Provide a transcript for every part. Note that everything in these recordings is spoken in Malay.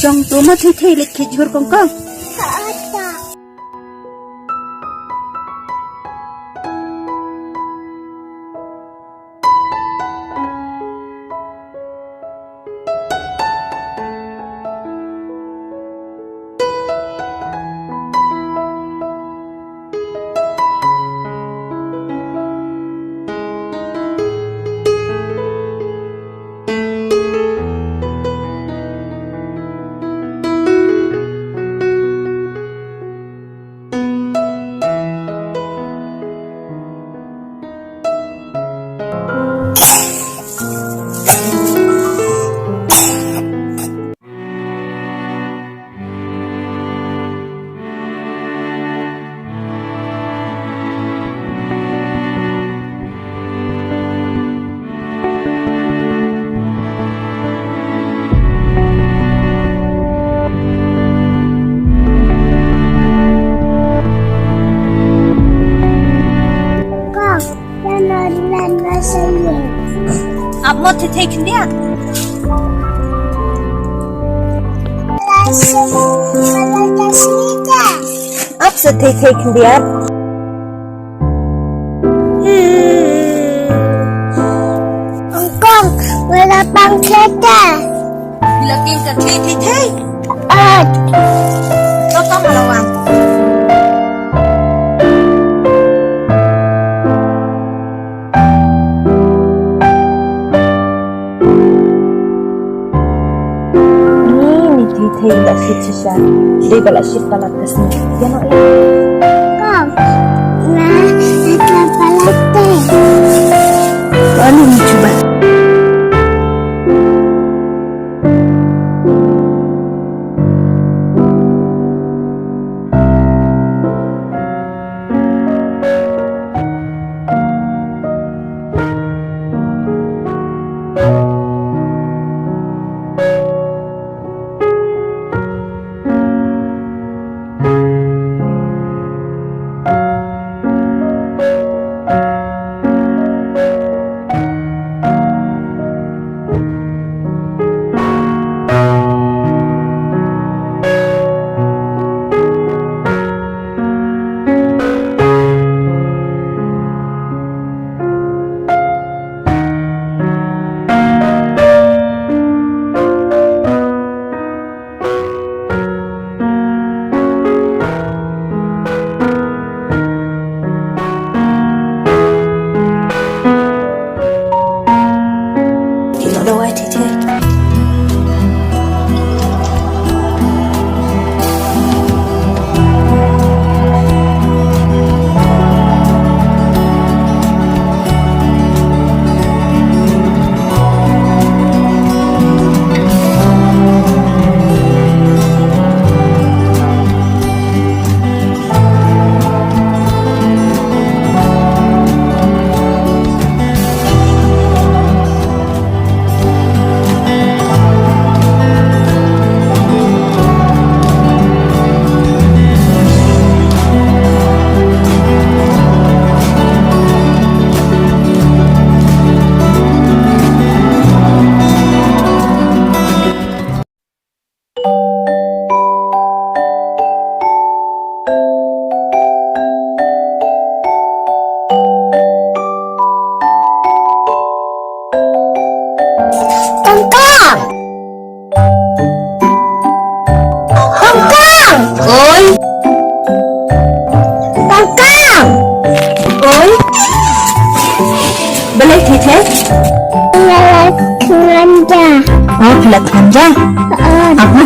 Trong tố mà thay lịch khích hur con. Ab må till teckningen. Ab så till teckningen. Con, wala pang kleta. Bilagin ka tay. At, Toto malawan. Thay đã xịt xa đây gọi là xịt palat kasih ya nak con, na palate. Ano ni coba Balik Tete? Pelat belanja. Oh, pelat belanja? Apa?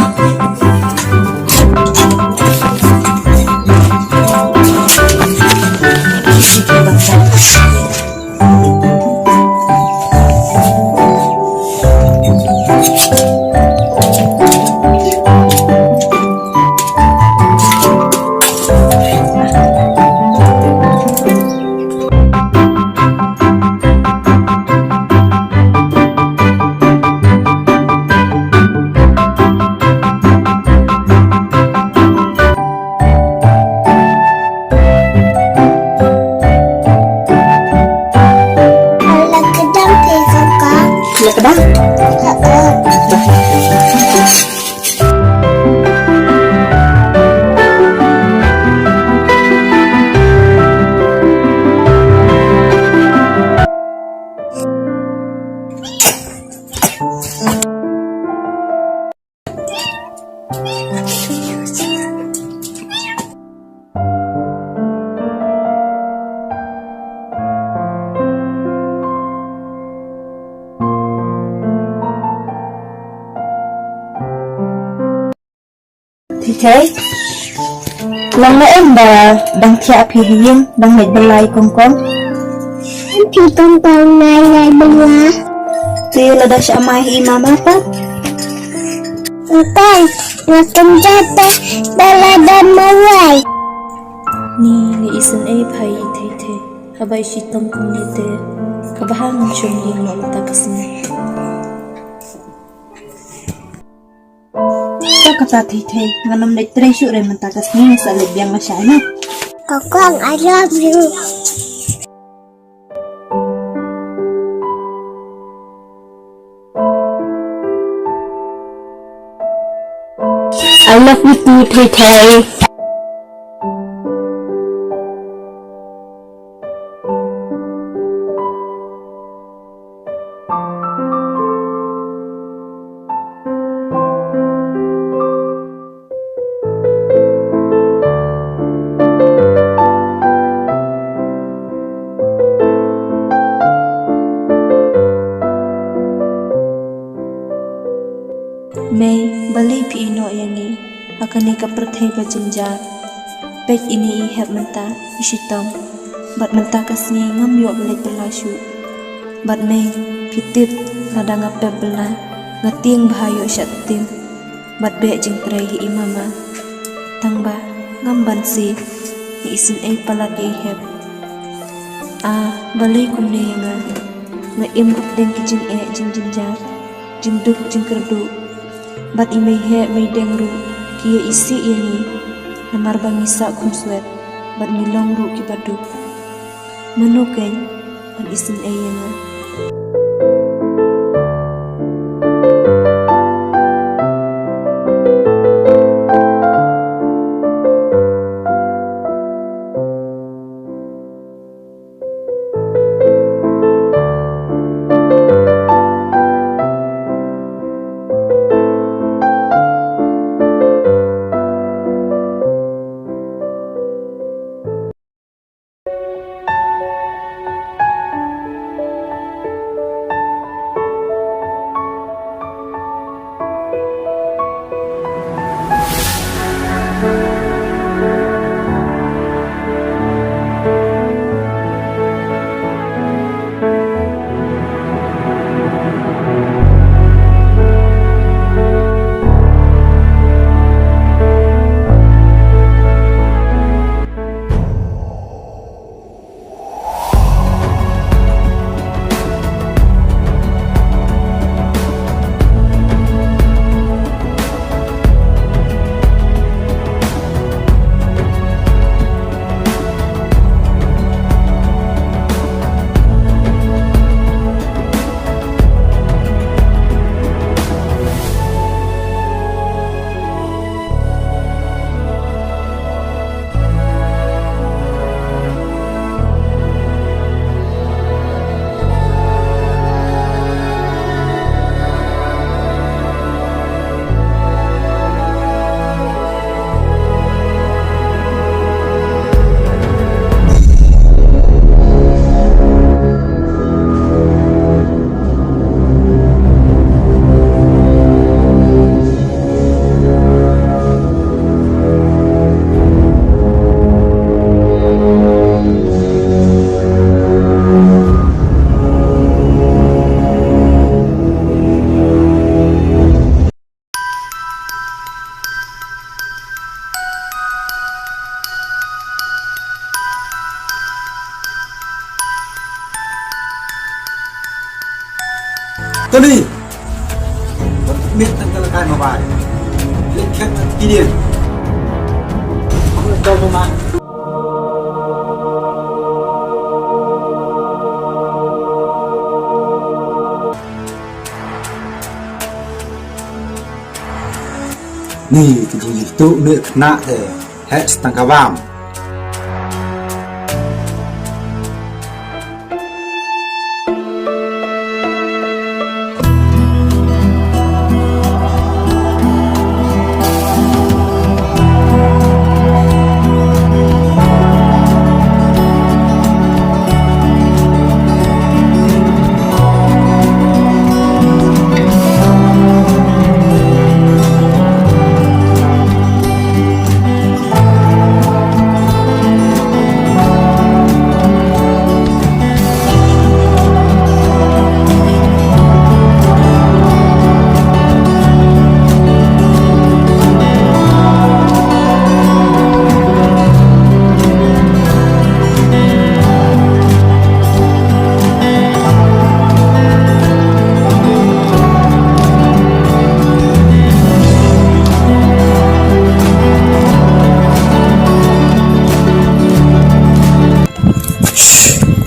Thì thế lần nữa em bà đang thịa phía hiên đang mệt bên lại con Thì con này bên lá. thì là đã sẽ mai hi mama tắt Con là con jatuh dalam mulai. ni isan e phai the habai shi tom kum ni te kabahan chung yin no ta kasni ta kata the nganam dai tre shu re manta kasni sa le biang ma sha na Kokong, I love you. I love you too the May bali pi ino yani akani ka perthai ba jinja pek ini I heb menta isitom bat menta kasni ngam yo bele belashu bat may pitip lada ngape bela ngating bahayo syatim bat be jing trai hi imama tangba ngam bansi ni isin ay palat I heb bali kumne nga nga im den kijing jing jinja jing duk jing kerdu bat imay he may dengru kia isi yani namar bangisa kumswet bat nilong ru ki badu menukeng bat isin ayana Tony, biết tanggal kan mobile. Lihat gini. Aku tahu mama. Nih, itu nih kena deh. Hek setengah bam.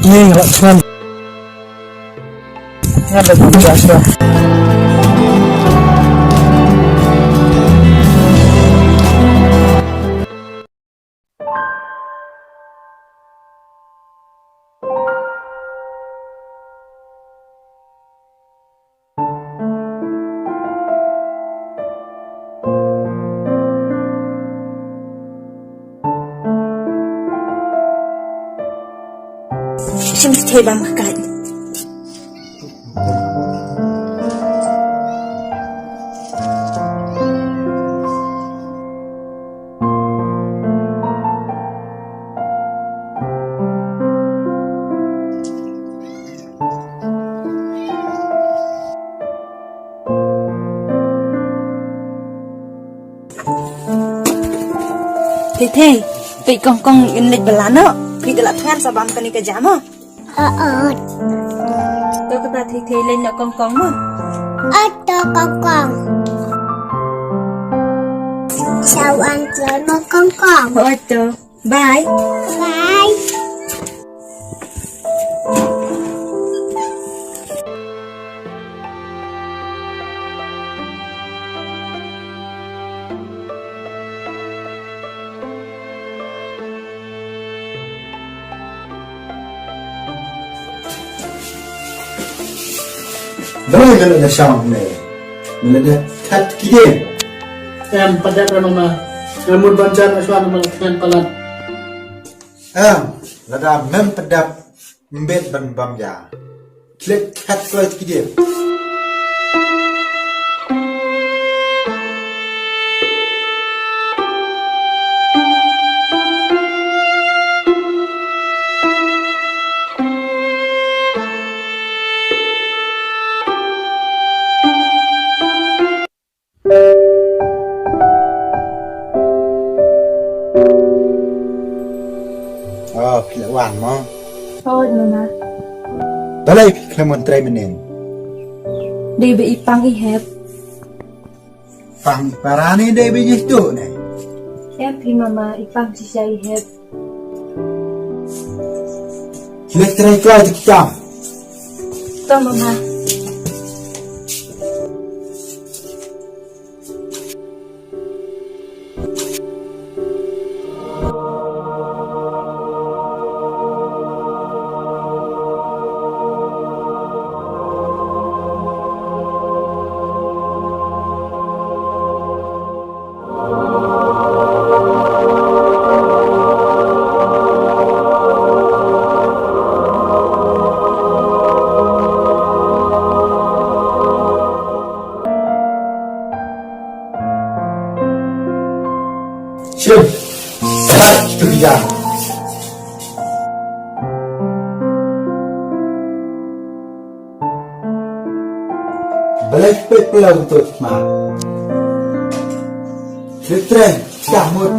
Ni ngelak kan. Ada biasa. Sini teh bang makan. Teh, teh kong in lek belano, pi dalat ngan sabam kani ke jamo. Tôi có ta thì lên nọ con mà. Atau kongkong. Chào anh chơi một kongkong. Ôi trời, bye. Bye. Boleh kalau dah syam ni. Bila dah kat kide. Em pada mama. Namun banjar aswan melakukan pelan. Lada mem pedap mbet ban bam ya. Klik kat kuat kide. Pilih wan mo. Thôi mà. Balai klemon try menen. Đi bị ipang ihep. Pang parani dai bijis tu ne. Em pi mama ipang sisa ihep. Klik try kuat kita. To mama. Siap. Start tu dia. Balai pelau untuk mak. Fitre, camut.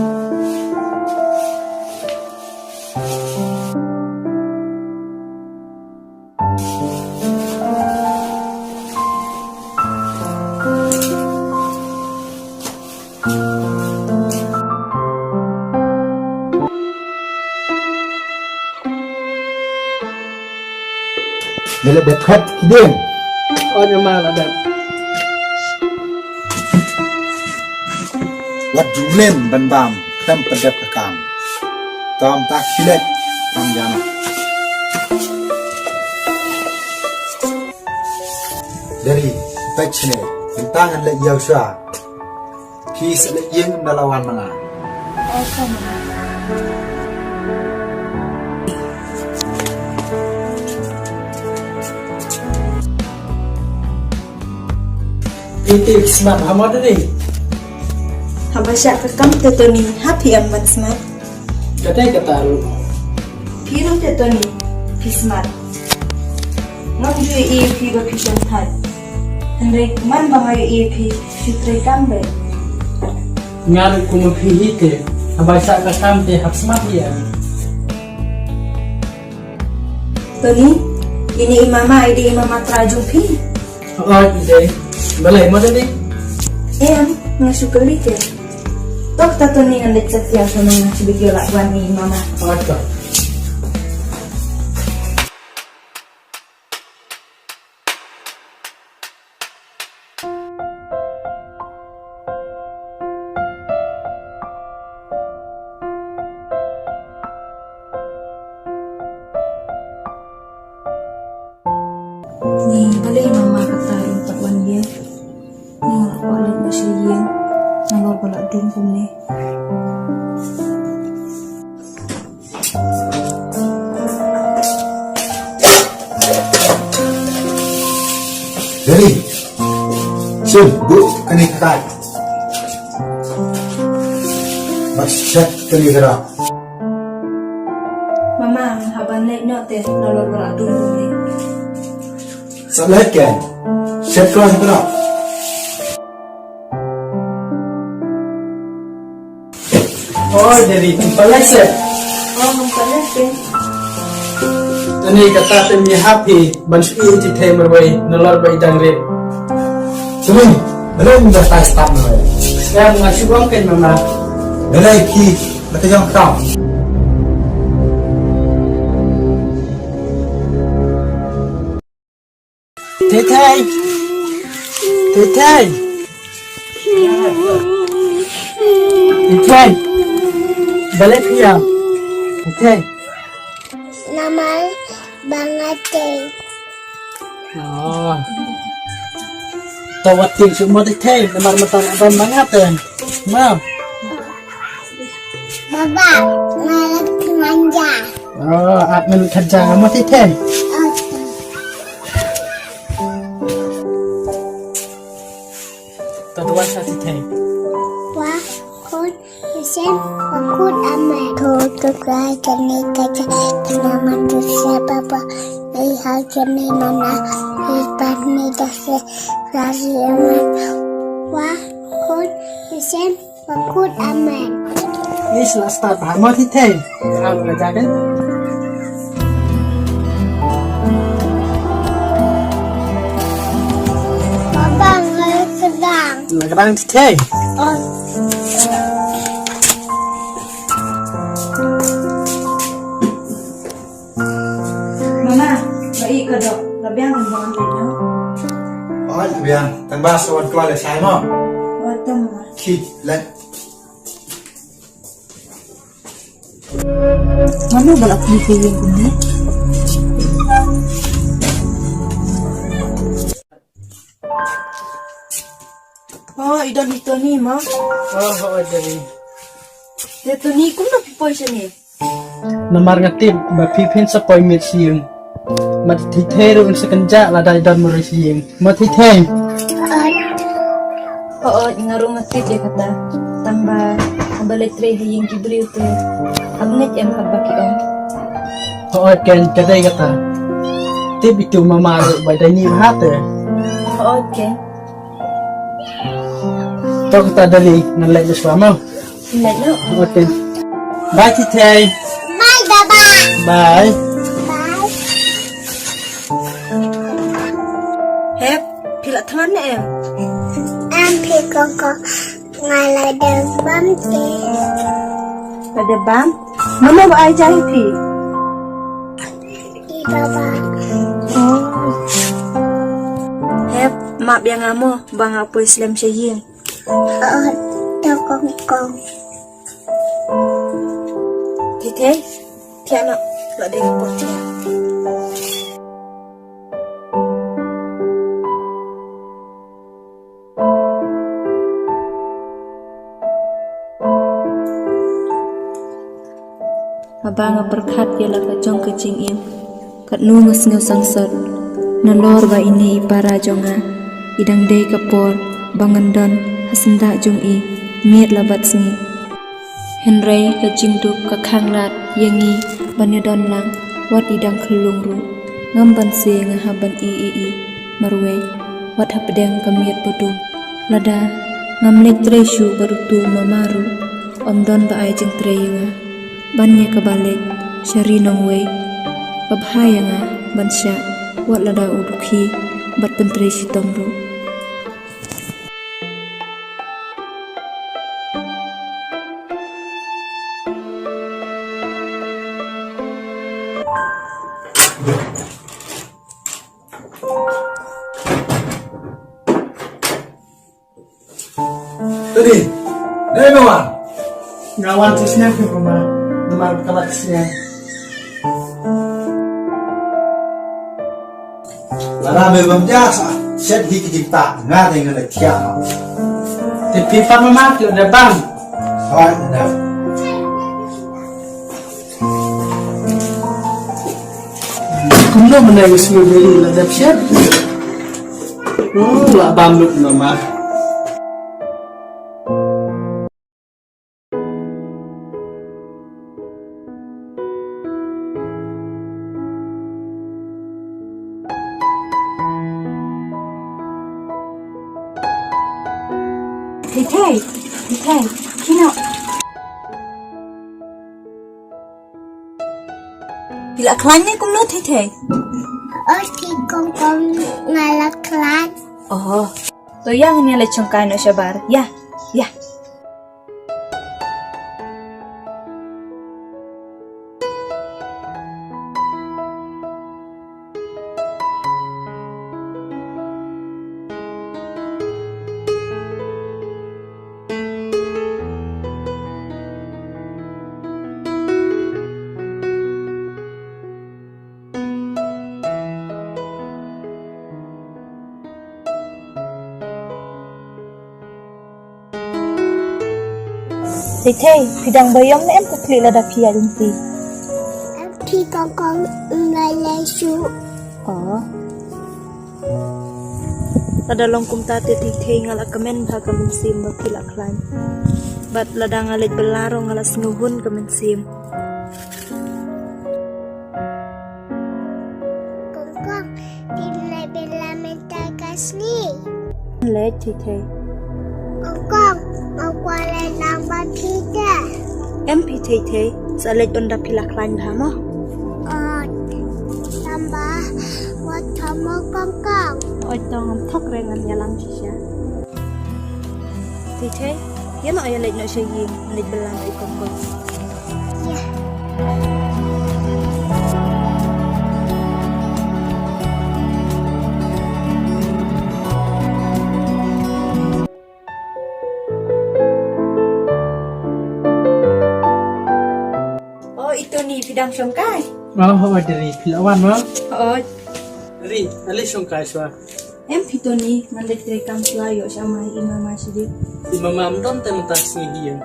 Bila dekat kideng. Oh nyamal ada. Wat jumlen ban bam tam pedap kekam. Tom tak kilet tam jana. Dari pechne tangan le yausha. Kis le yeng dalawan manga. Oh sama. Itu smart hamad ni. Habasya kekam tetoni happy amban smart. Katanya kataru. Piro tetoni pi smart. Ngam ju e pi ba pi shan thai. Andre man ba mayo e pi fitre kambe. Ngar kumu pihite. Habasa kasam te hap smart ya. Toni ini imama ide imama trajung pi. Oh ide. Balai mo ni. Em ngasukali ke. Tok tatoni ang lechat siya sa mga video lakwan ni mama. Oh tak. Siying nalor balak dun kumni. Dari Sim, bu, kani kakak Masyad kani gerak Mama, haban naik nyote nalor balak dun kumni. Salah kan? Syed kelas gerak Oh, dari tempatnya set. Oh, mumpalnya pin. Ini kata temi happy, bansu ini timer way, nalor bay dangre. Sumi, belum dah tak start namanya Saya mengasih uang kan mama. Belai ki, mata jam kau Tetai, tetai, tetai, balik ya, tetai. Nama banget deh. Oh, tawat ting semua tetai, nomor mata abang banget kan, mau. Baba, malam manja. Oh, abang kerja kamu tetai. Tawat satu tetai. Wah, kun, isen, kun amat. Tuh kai kini kaca, nama tu siapa pa? Lihat kini mana, lihat ni dah lari amat. Wah, kun, isen, kun amat. Ini sudah start mau tetai. Kalau kerja kan? Baba ngelak sedang. Kadang tetai. Oh, Mama, baik ke dok. Lebih yang bangan dino. Oh, biang, tang bahas kawan keluar dari saya mau Wata mama. Ki, let Mama balak di Siying kumni. Oh, idon itu ni ma. Oh, dari. Itu ni kum nak poison ni. Nomor ngetip bapipin sa appointment siyang matitero sa kanja laday dan mo siyang matiteng. Oo, ngarong ngatid ya kata. Tambah balik tray hiying kibri ito. Agnet yang kabaki on. Oo, ken kaday kata. Tip itu mamaro baday ni hate. Oo, okay. To kita dali nalay sa mo. Hindi no. Okay. Bye titay. bye Baba. Bye. Bye. Hep, pila tangan na eh. Ampi koko ngalai bam te. Pada bam. Mama ba ay jahi pi? Di Baba. Oh. Hep, mak biang amo bang apo Islam Siying. Oh, tokong kong. Tite, tiana la de portia. Abang berkat ialah kacong kecing im. Kat nu ngesngeu sangsat. Nalor ba ini para jonga. Idang day kapor, bangandon, hasenda jong i. Miet labat sngi. Henry kacing duk kakang rat yangi banyadon lang. Wat idang kelung ru. Ngamban se ngahaban i. Marwe. Wat hapedeng kamiet bodum. Lada ngamlek treshu barutu mamaru. Omdon ba ay jeng treyunga. Bannya kebalik, syari nongwei, kabhaya nga, bansya, wat lada udukhi, bat pentri sitomru. Tadi, dari mama Ngawan tusnya ke rumah. Nomor kalaksnya. Lara me bam jasa, Syed hi ki jikta, ngah dengan le tia pipa mama tu ada bang. Thôi, nào. Kumno menangis beli ladap siap. Lah bamuk mama. Thầy, khi nào? Thì là khăn nhé cũng lướt thầy. Ở thì con ngày là class. Oh, tôi yang ini lechong kain no sabar. Ya. Thầy, pidang bayam na em kakli la dakia dinti. Ở thì con ngày là su. Oh. Lada long kumta te thầy ngala kamen tha kamen sim ba kila klan. Bat lada ngalit belaro ngala snuhun kamen sim. Con đi lại bên làm mình ta kasni. Le thầy. Con qua lại làm ba thi ra. Em pi thầy sa let onda pila klan ha mo. Làm ba qua thầm con. Oi tong thok rengan yalam sisya. Thầy, yan ay let no siya yin let belang ikon ko. Yeah. Oh, itu nih pidang songkai. Oh, dari pilawan mo. Oh, Dari alis yung kaswa. em pito nih mandet rekam selayo sama imam masjid. Di mama amdon te mentas ni hiyan.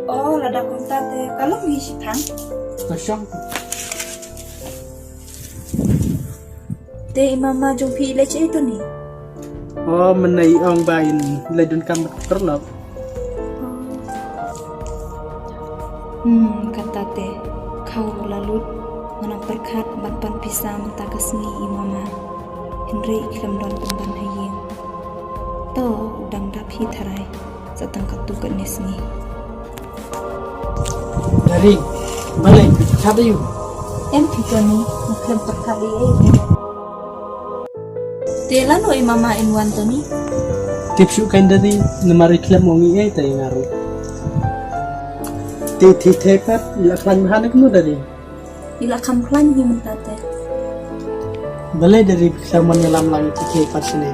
Oh, lada kontate kalau ngisi kan? Kasyang. Te imam jong pi lece itu nih. Oh, menai ang bayin ladun kamat perlap. Kata teh kau lalu menang perkat bantuan pisah mentakas ni imama Henry iklam don pemban haying to udang dapi tarai satang katukan nesni Dari balik kata you. em pitoni iklam perkat tela no imama inwan to ni Tips kain dari nemari klam mongi ay tayo ngaru. Ti tekat ilaklan mahanak mo dari. ila kamplan hi mentate Balay dari kelaman nyelam langit ti tekat sini.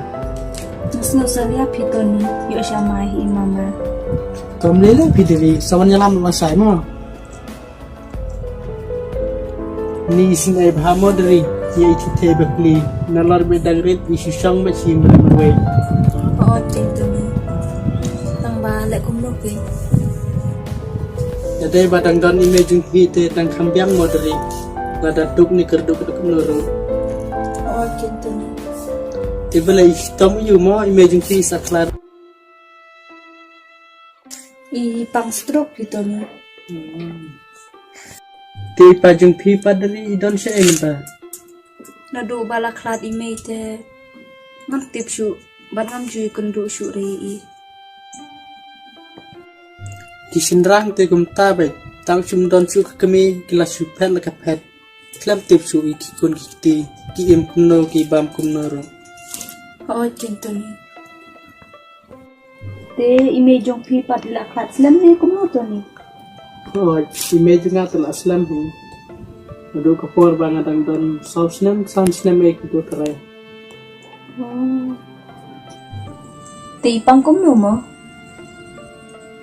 Nusno salia pitoni yo syamai imama Tom lele pidiri sawan nyelam masay mo. Ni isin ay bahamo dari ya iti tebe pli nalar bedang red isu syang ba sim berwe. oh tintoni tang balik kumloke Jadi badang don imagine hite tang kambiang mo dari pada duk ni kerduk duk menurut. oh tintoni Tibelay tom you mo imagine fi saklar. i pang stroke pitoni Ti pajung pi padari don siya ba. nadu balaklat imate ngam tipsu ban ngam jui kundu su rei Kisinrang te gumta be tang chum don su kami kila su pet la kapet. Klam tip su iki kun kiti ki im kumno ki bam kumnoro. oh tintoni te imejong pi padila klat slam ne kumotoni Oh, image nga tala aslam hu. Ado kapor banga dang don sound slam ek do try. oh te ipang kumno mo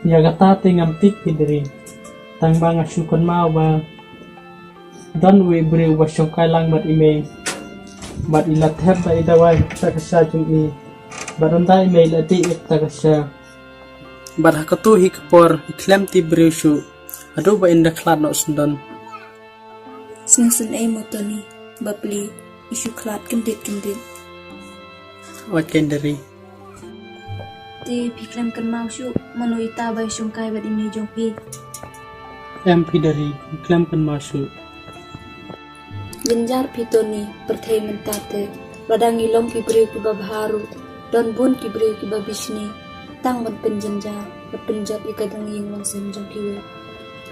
Ya gata te ngamtik pidiri. Tang banga syukon mau ba. Don we bre wa syongkai lang bat email. Bat ilat heb ba idawai takasya jung i. Baron ta email ati ek takasya. Bar hakatu hi kapor iklem ti brewshu. Adu ba inda klat no sundon. Singsen ay mo Tony, bapli, isu klat kendit. Wat kendari. Ti piklam kan mau syu, manu ita bay syungkai bat ini jongpi. MP dari iklem kan masuk. Jenjar pi Tony, perthai mentate, ladang ilom ki brew ki babharu, don bun ki brew ki babishni, tang ban penjenjar, penjat ikadang yang langsung jongki.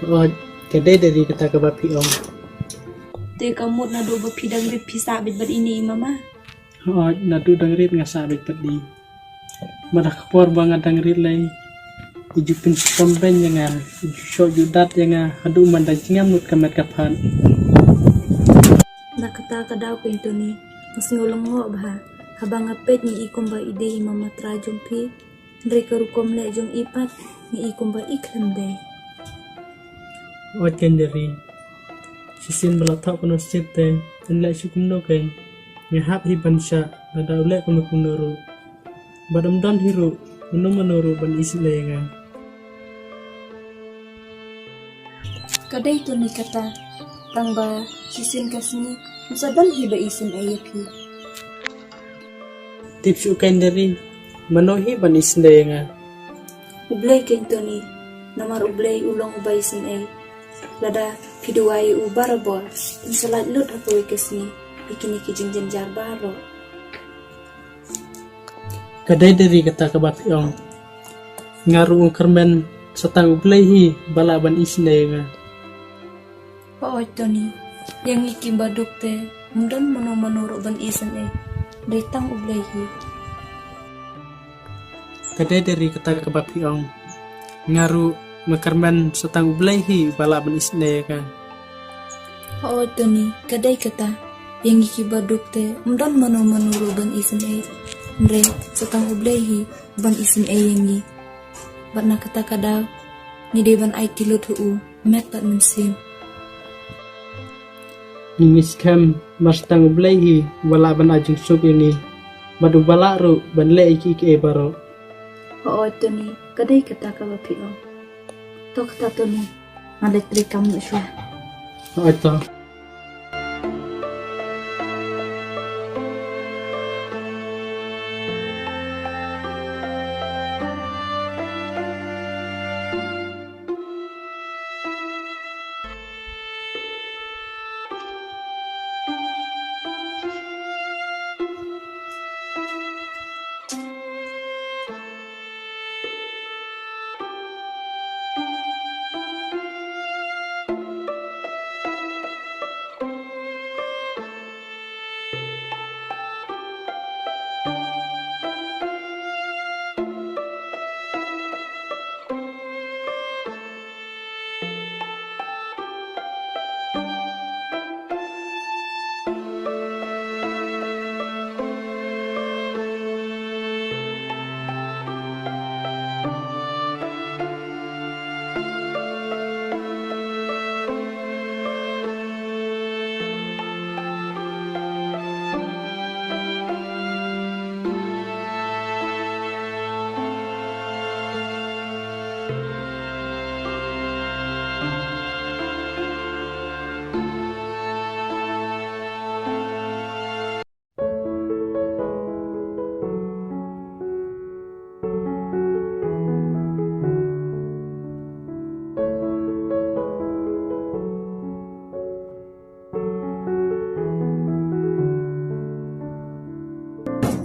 Wat kedai dari kata ke bapi om. Te kamu na do bapidang bit pisa bit bat ini mama. Wat nadu dangrit ngasabit padi. Madah kapor banget dangrit lay. Iju pin pemben yang iju shot judat yang adu mandang cingam nut kamet kapan. Nak kata kadaw ko ito ni, mas ngulong ngo bah, habang apet ni ikom ba ide mama trajong pi, mereka rukom le jong ipat, ni ikom ba iklam be. Wat kendari. Sisin belatak penuh sete, dan lek syukum noken. Ngahap hi bansya, nada ulek penuh kunuru. Badam dan hiru, menuru ban isi leyengan. Kadai ito ni kata, tang ba sisin kasni, masadal hi ba isin ayaki. Tips kendari, manohi ban isi leyengan. Ublay ka ito ni, namar ublay ulong ubay isin ay. Lada piduay ubarabor, insalat lut hapoy kasni, ikini kijing jenjar baro. Kadai dari kata ke bapi om. Ngaru kermen setang ublehi balaban isi leyengan. Oo ito ni, yang ikim baduk te, mundan manurok ban isin ay, datang ublayhi. Kadai dari kata ke bapi om. Ngaru mekermen setang ublehi balaban isi leyengan. Oo ito ni, kadai kata, yang iki baduk te, mundan manurok ban isin ay, Andre, setang ublayhi ban isin ay yangi. Bat na kata kadaw, ni deban ay tilut huu, met bat mensim. Ningis kem mastang ublehi balaban ajeng sub ini. Badu balaru ban le iki baro. Oo ito ni, kadai kata kawapi o. To kata to ni, elektrik kamu siya. Ito.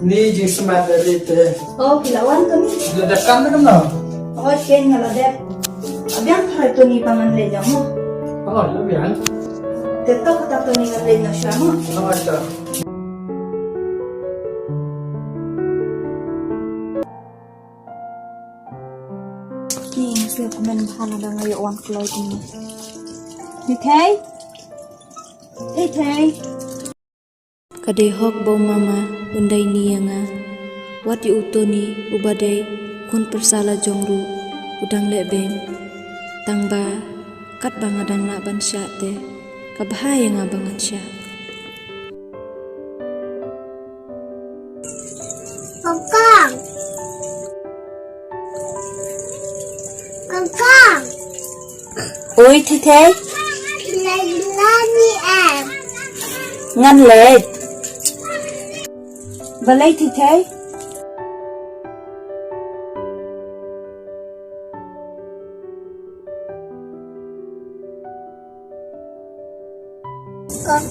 Ni jing semat dari te. Oh, kilawan to ni. Ledakan na kemana? Oh, siya nga ladep. Abiyang karay to ni pangan leja mo. Oh, lebih kan? Teto kata to ni nga leja siya mo. Oh, ada. Ni, siya kumen bahala na ngayon ang kulay ini. Ni Tay? Hey, Tay. Kadai hok bau mama, undai ni nga. Wat yu uto ni, ubadai, kun persala jongru, udang leben. Tangba, kat bangadang nak ban syak te, kabahaya nga bangan syak. Kokang. con con Ôi thế thế, là đi em ngăn lệ. Và lấy thế thế.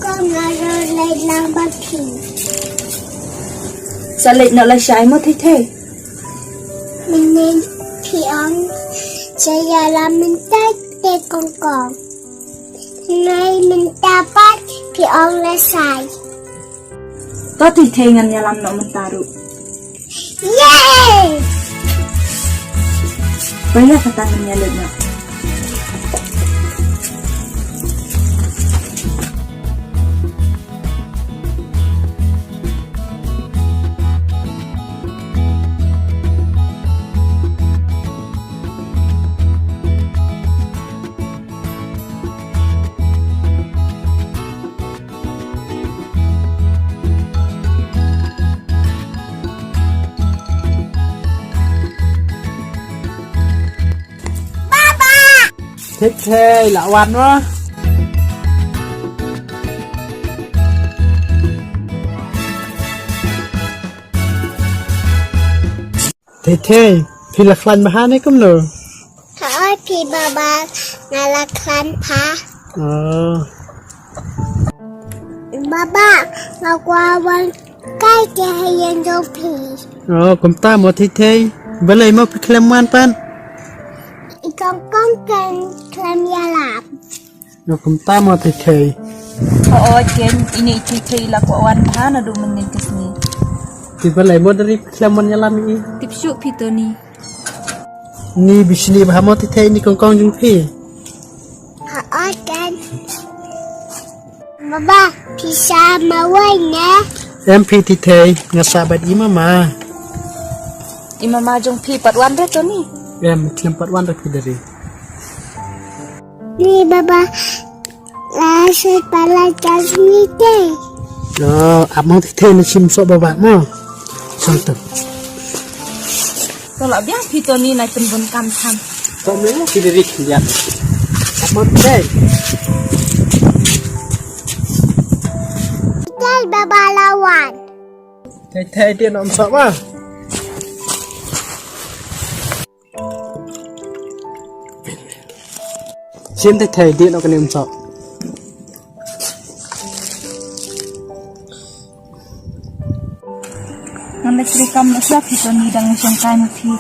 con là rồi lại làm bất kỳ Sao lệ nợ là trái mất thế thế? mình nên thì ông sẽ giờ là mình tách để con nay mình dapat thì ông là sai Có thì thế ngăn nhà làm nợ mình ta được. yeah Bây giờ kata ngăn nhà lệ nợ. Thích thế lạวันวะthế thì là khăn mà hai này cũng được hỏi thì bà là khăn phá bà là quaวันใกล้จะให้ยังดูผี cũng ta một thế với lại một cái làm ăn pan อีกก้องกันเคลมยาหลาบ cũng ta một thế Oh, jen ini thế là của wan phá nó đúng mình cái gì. thì với lại một dari kelaman yang lami Tipsu pitoni. ni bisni bahamu thế ni con jung phi hỏiกันbàพี่ชามาไว้นะ em phi thế ngasa bad imama Imama jong pi pat wan re to ni. em kelempat wan dari dari นี่bàลาสุดปลาจัสมิเต้ abang thế ni sim sok babak mo santuk Kalau biang pitoni na tembun kam tham. kau ni lah dari lihat abang thế ได้บาลาวัน thế dia nak sok mah sim thế dia nak kena sok Nang rekam na sa pitoni dang siyang kan pi.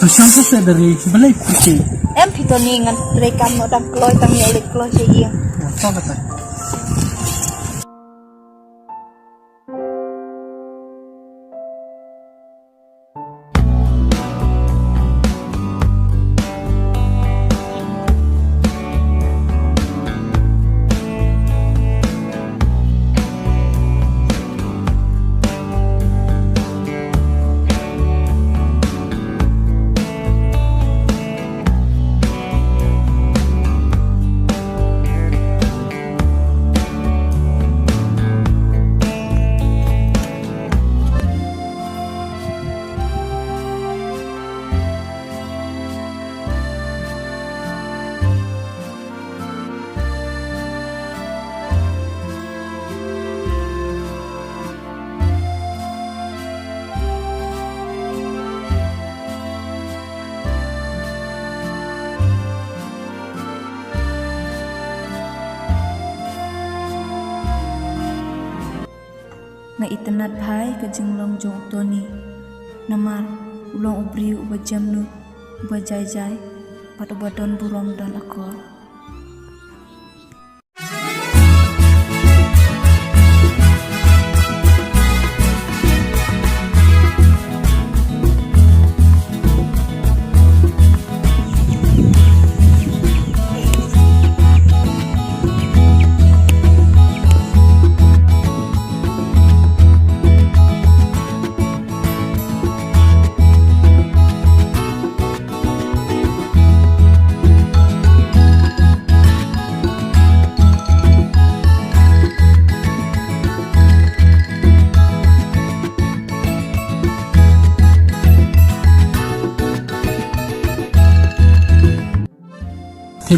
Pasal saya dari belai kucing. Em pitoni ngan rekam no dang kloy tang yelik kloy siya. Apa kata? Na itanat bhai ke jenglong jong toni. Namar ulong ubri uba jamnu uba jai jai pat uba don burom dan akor.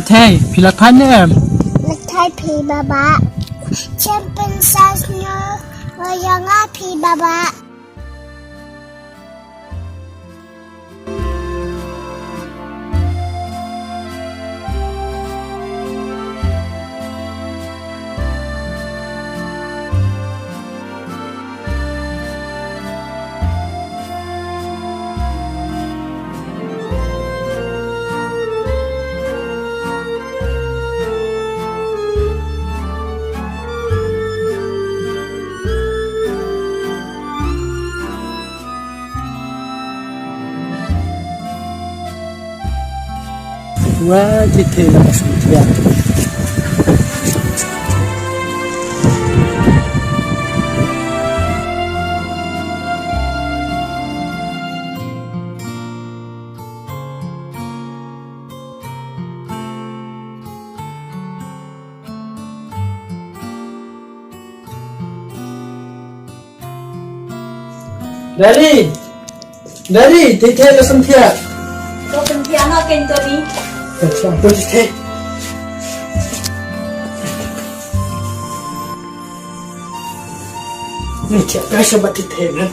Thầy, phi lạc thanh nhé em. Lực thay phi bà bạ. Champion size nhớ. Rồi dòng á phi bà bạ. Wah, Thầy là một sự thiện. Dari, Thầy là sân thiện. Tôi cần thiệt nó kênh tôi đi. Chẳng tôi Thầy. Ini cakap sebab Thầy kan.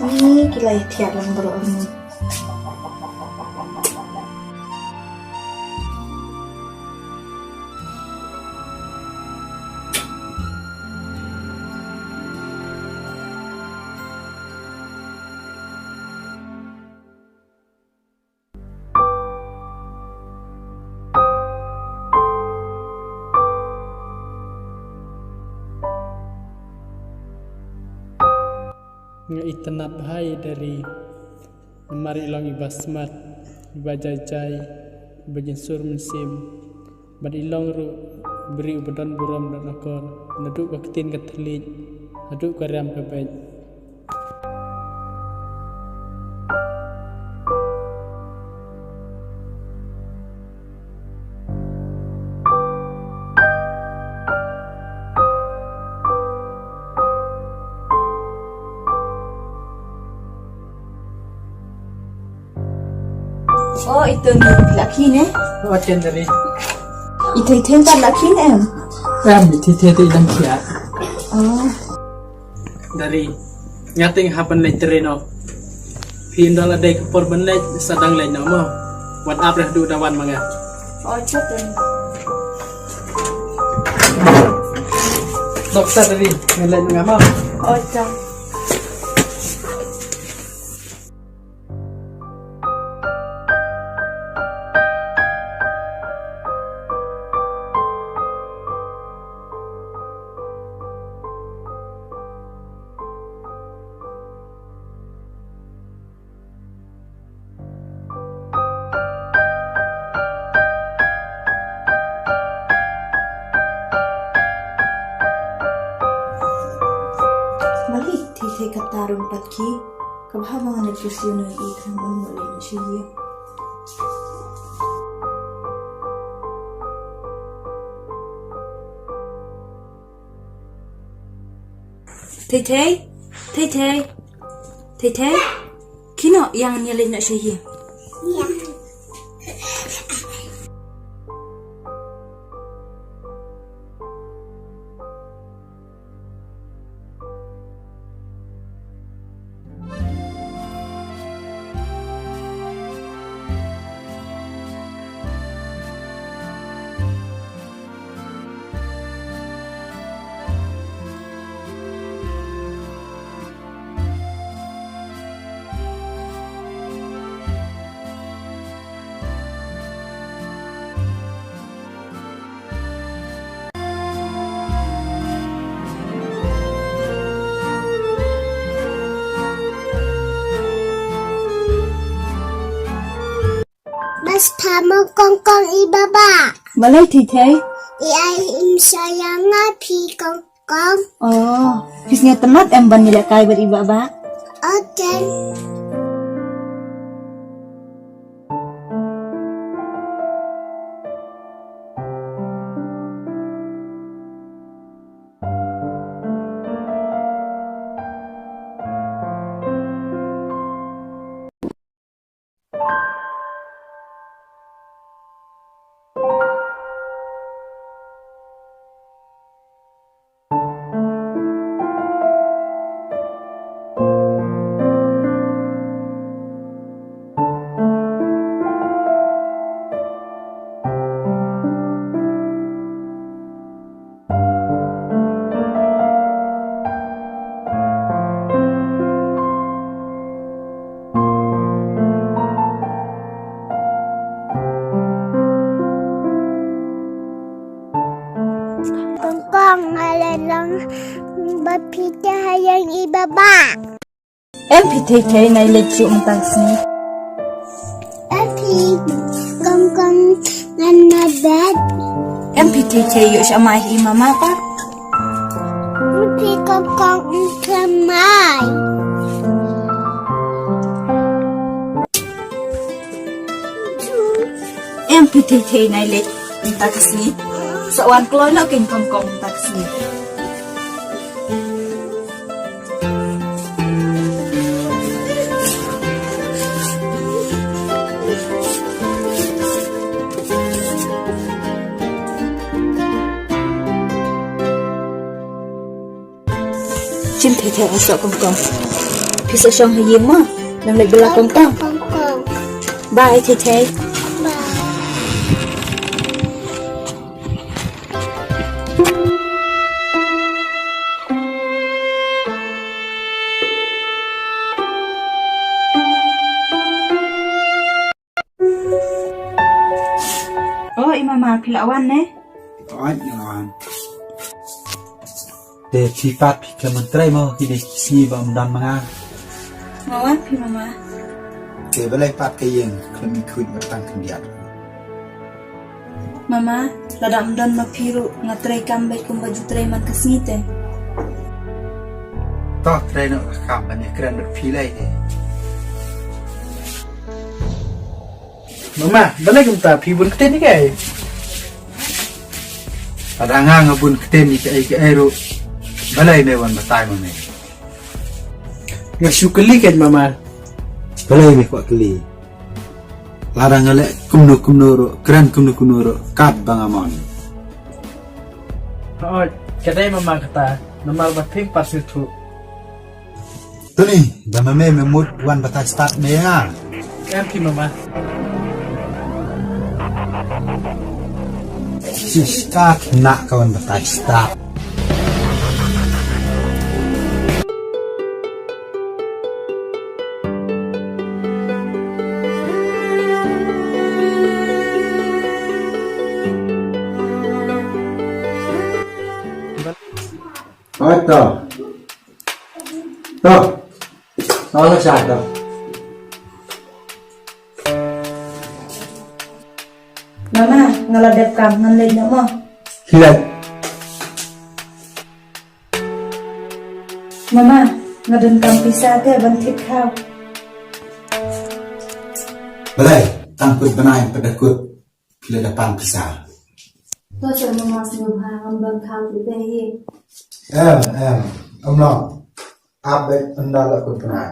Ini gila ya thiệt lòng bro ini. Nga itanap hai dari mari ilang ibasmat ibajajai ibajinsur mensim bad ilang ru beri ubadan buram dan akor naduk waktin katlik naduk karam kabaj. Oh itu nih laki nih. Wajan dari Itu tempat laki nih em. di Thầy ilang kia Oh. dari nyating hapan letereno pindal ada kepor benlej sadang lej nama wat abrah du dawan manga. Oh cepat. Dokter dari ngelej ngama. Oh cepat. Balik Thầy katarun patki kabhabangan nagpusyunan ikang mamulay na siya. Thầy, kino yang nyalin na siya? Iya. sama kongkong ibaba. Balai Thei. Ai im sayang pi kongkong. Oh, kisnya temat em ban nilai kai beriba. Oke. Kongkong halalang bapita yang ibaba. Em Thei nai le chu tang sni. Api kongkong ngana bed. Em Thei yo shamai hi mama pa. Api kongkong kamai. Em Thei nai le tang sni. Sawan kloi na king kongkong tang sni. Chim Thei ở sợ kongkong. Phi sợ song hay yếm mà. Nang lại bela kongkong. Kongkong. Bye Thei. Bye. Oh, imama pilawan ne. Ai ngawan. De pipat pika mentrai mau kini sini ba dan manga. Ngawan pi mama. De balai pat ke yang kami kuit matang kendiat. Mama, ladam don ma piru ngatrai kambai kum baju trai man kasnite. Toh trai nak kam banyak keren berpilai de. Mama, balai kumta pibun keten ni kai. Ada ngabun keten ni ke aero. Balai mewan batai mame. Ngasukeli kan mama. Balai me kuat keli. Larang ngalek kumno ro, keren kumno ro, kat bangamon. Oh, kadai mama kata, nomor bating pasir tu. Tu ni, dah mame memut wan batai start me ha. Em pi mama. Si start nak kawan batai start. Ôi tờ tờ nó là sạch tờ Mama, ngaladap kam ngan lain mo. khi đây Mama, ngadun kam pisa ke ban thik khao. balai tangkut benai pada kut bila depan pisah To cho mama sinu ha ngam ban khao tu be hi. em ông lo áp bên anda là kut benai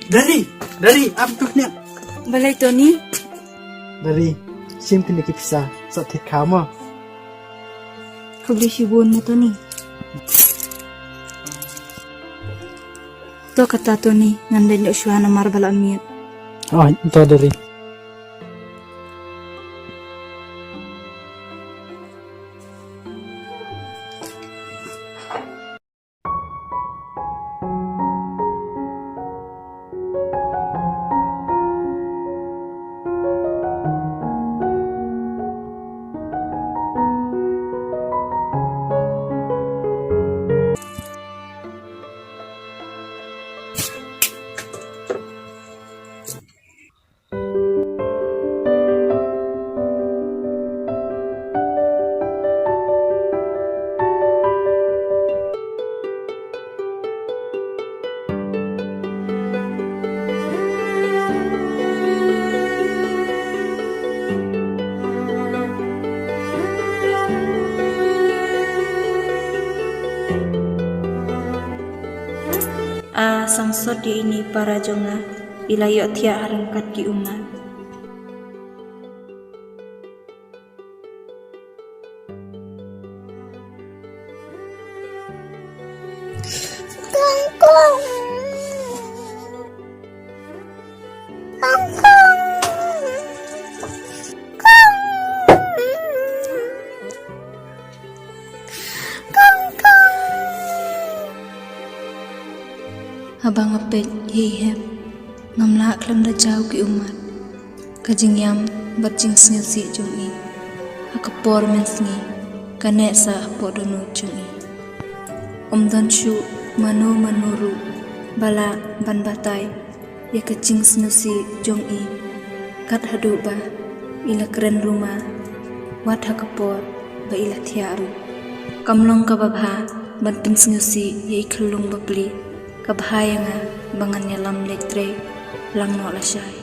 Dari, apa tuh nih? Balai Tony, Dari sim kini kipsa saat kamu. kau beli shibun mo Tony. To kata Tony, ngandan yung syuhana marbal amiyat. Oh, itu dari. Sangsot di ini para jonga, ilayo tia harangkat di umat. Kangkong. Abang apet hihep, ngamla klam da jauh ki umat. Kajingyam berjing sngelsi jungi, hakapor mensngi, kanek sa podono jungi. Dan shu mano manuru, bala ban batai, ya kajing sngelsi jungi. Kat hadu ba, ila keren rumah, wat hakapor ba ila tiaru. Kamlong kababha, banting sngelsi ya ikalung babli. Kabahayanga bangannya lam letre lang no lasay.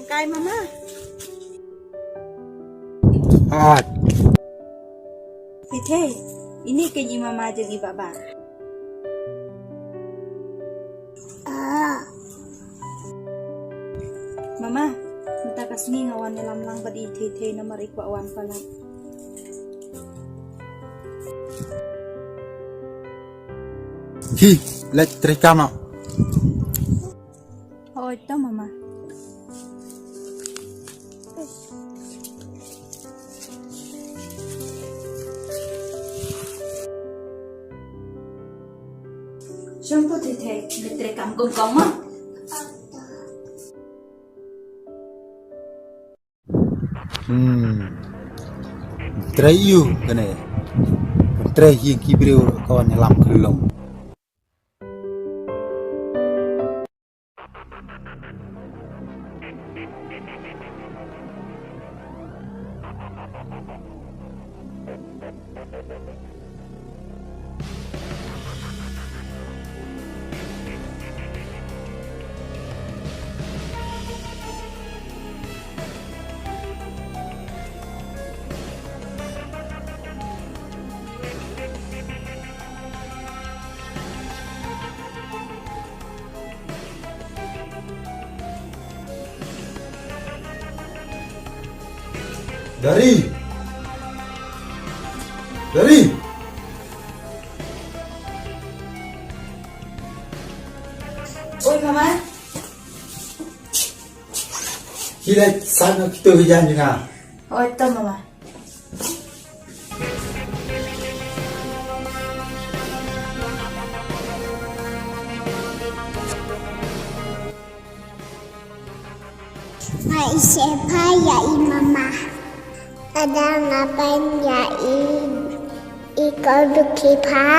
Kay mama. Pite, ini keji mama jeung ibaba. Mama, minta kasni ngawan nilam lang badi tete na marikwa awan pala. Hi, elektrikano. Oh, ito mama. Siyempre, tete, elektrik ang gugong mo. Trayu kene. Tray yang kibriu kawan lam kelong. Dari. Oi, mama. Kira sana kita hujan juga. Oh, ito mama. Mai siapa ya mama? Ada ngapain ya ikut kipa?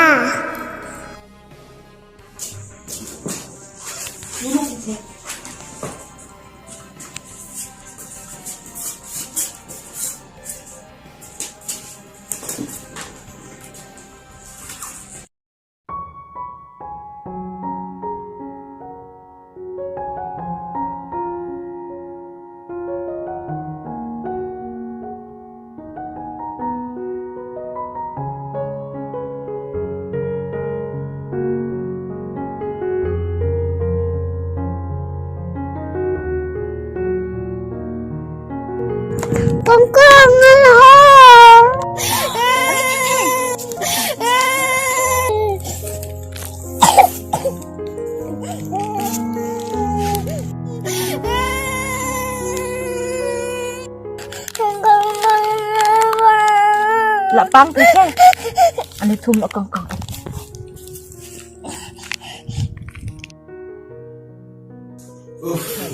Kongkong lạ băng thế chứ anh ấy thum nó còn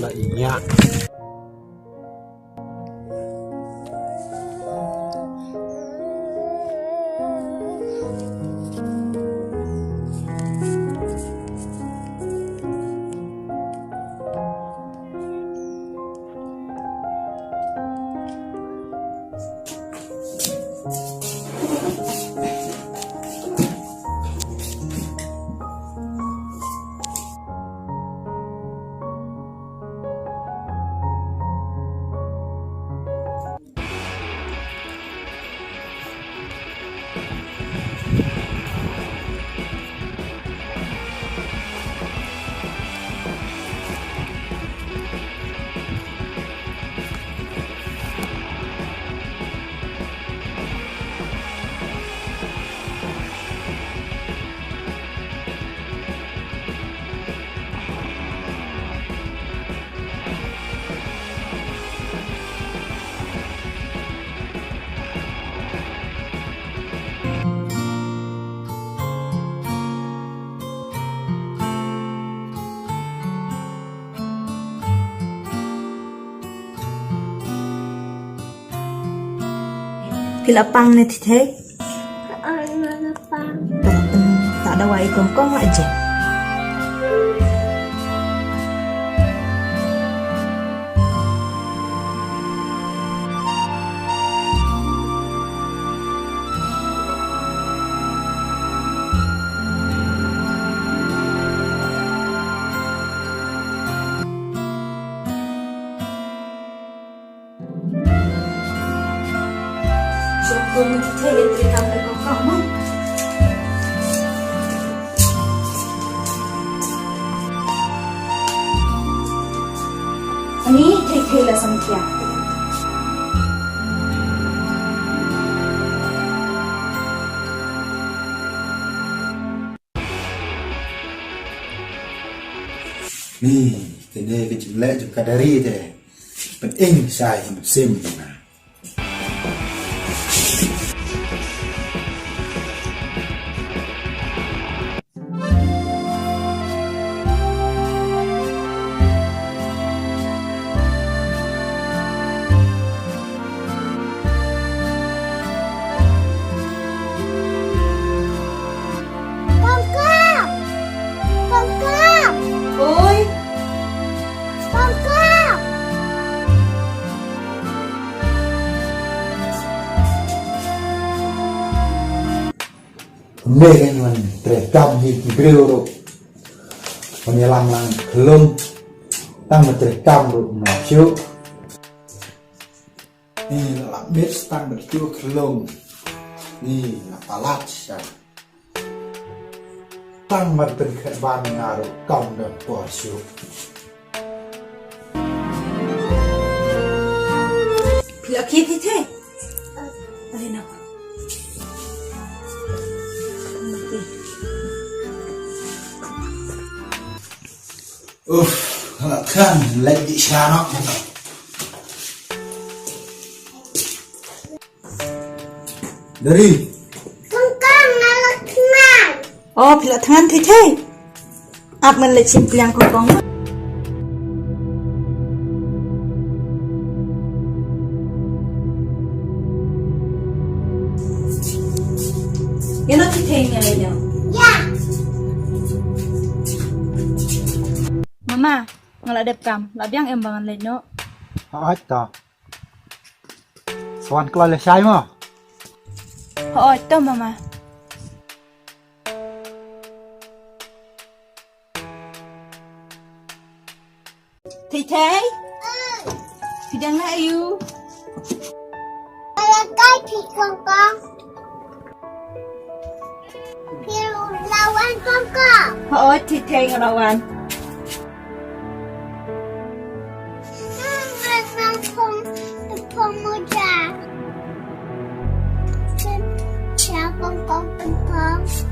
Lại nhạ. Kila pang na tite apa? tak ada wai kongkong aja Syukur kita yang cerita berkokok mah. Ini thay là xong kìa. Nih, ini kejimlek juga dari deh. Penting saya musim mana. Ôi, Mê cái mình để trong gì kêu rồi. Còn nhà làm lông tăng một để trong rồi nó chiếu.นี่là biết tăng một chiếu lông.นี่là palat sao. Tăng mộtเป็นแค่บ้านงาrồi cầm được quả chiếu. pila kita thế. Đây nào. Kan lagi syarat. Dari Oh, pila tangan thế. Ap mình lại chìm piang kongkong. thei nya le no. Ya. Mama, ngala dep kam, labiang em bangan le no. Hết ta. Soan kelai le sai mà. Ho to mama. Thei. Pidang la you. Kalau kai pi kongkong. Piu lawan kongkong. Ho thei ngalawan. Pong muda. Siapa kongkong?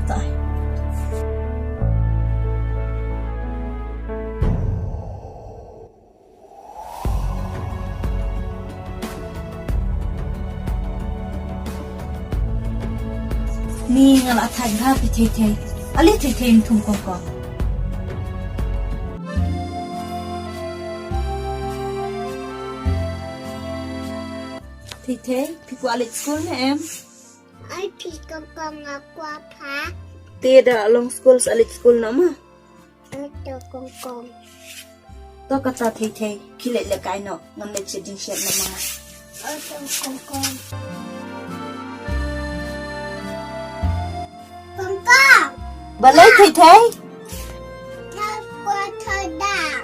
Tai. Ni ngala thai ha pi thei. Ali thei thum kong. Thei, pi ku alik school na em. Ai pi kongkong aku apa? Tidak long school sa alik school na ma. Itu kongkong. To kata thei, kilet le kai no, ngam le cheding shet na ma. Itu kongkong. Kongkong. Balai thei. Aku terdak.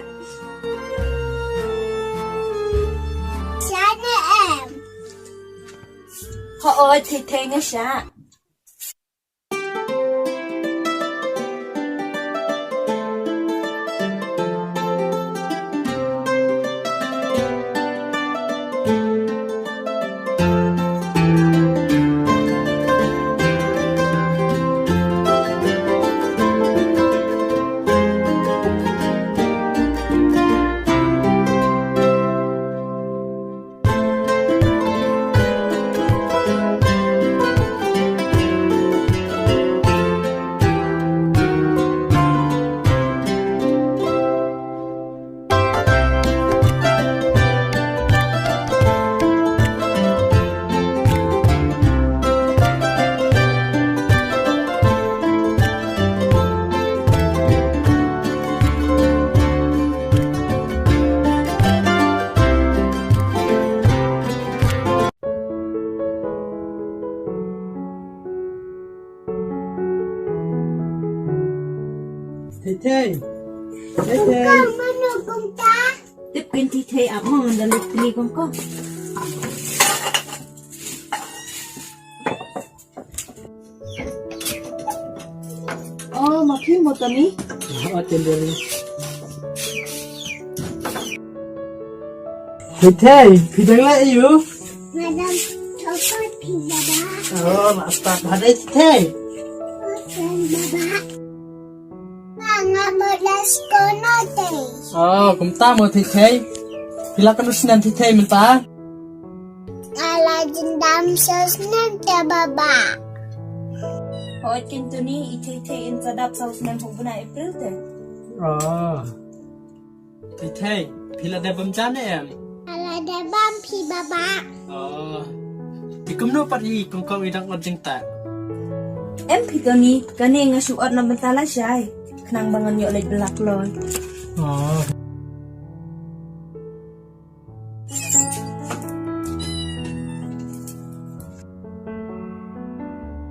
Sana em. Ho ơi thei nga sha. Thei. Mana kongkong? Tip pin thei ap mo dalit ni kong. Oh, mapi mo tani. Ho tenderi. Thei, pidang la you. Madam, coklat pi baba. Oh, nak start hadai thei. Baba. Nga modas kono te. Oh, kumta mo thei. Pila kan usnan thei minta. Ala jendam sosnem te baba. Ho kin tu ni i thei in sadap saus nem phung buna April te. Oh. Thei, pila de bam jan em. Ala debam pi baba. Oh. Ikum no pati kong idang odjing ta. Em pi to ni kani nga suot na bentala syai. Kenang bangan yo le belak loy. Oh.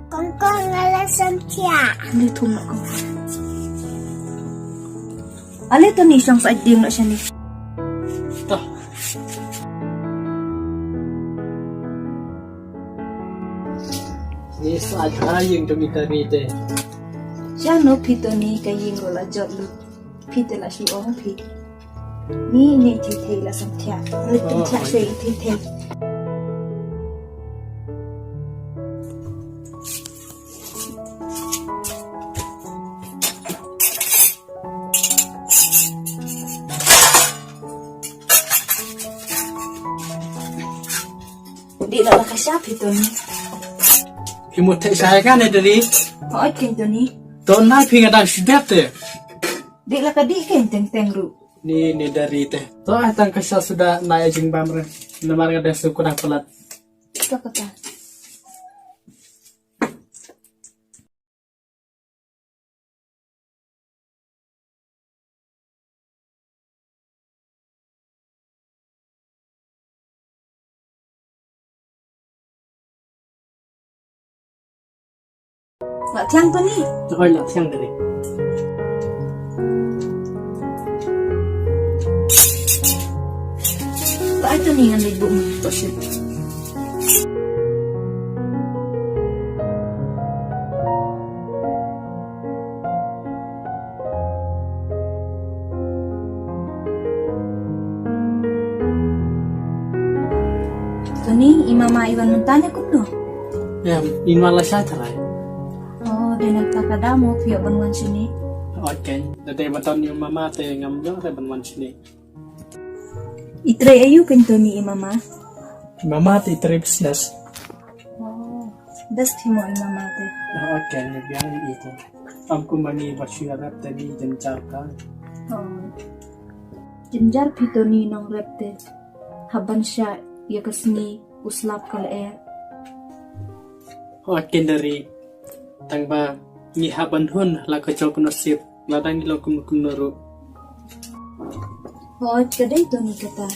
Kongkong ala samtia. Ni thum na ko. Ale to ni sang sa ding na siya ni. Toh. Ni sa yung domitari te. Siya no pi to ni kay ro la jot lu. Pi te la shi ong pi. Ni thei la sam thia. Le tin thia sei thei. Di la ka siya pi to ni. Imut thei sai kan dari. Ho kin to ni. Ton nai pinga dan sidap te. Di la ka di ken teng ru. Ni dari te. To atang kasya sudah naik jing bamre. Namar ga desu kurang pelat. Ito kata. Lak tiang tu ni. Oi lah siang dari. Lak itu ni yang ibu mu. Tak sih. Tu ni imama Iwan mentanya kuno. Ya, inwala saya cerai. Oh, dia nak kadamu pihak bantuan sini. Oke, dari baton yung mama te ngambil re banwan sini. Itre ayu pintu ni imama. Mama te trip business. Oh, best himo imama te. Oke, biang itu. Amku mani bersyuarat tadi jencar kan. Oh. Jenjar pito ni nong repte. Haban siya ya kesni uslap kal air. Oke dari tangba ni haban hun la kacau kuno sip ladang lo kunuru. Oh, kadai to ni kata.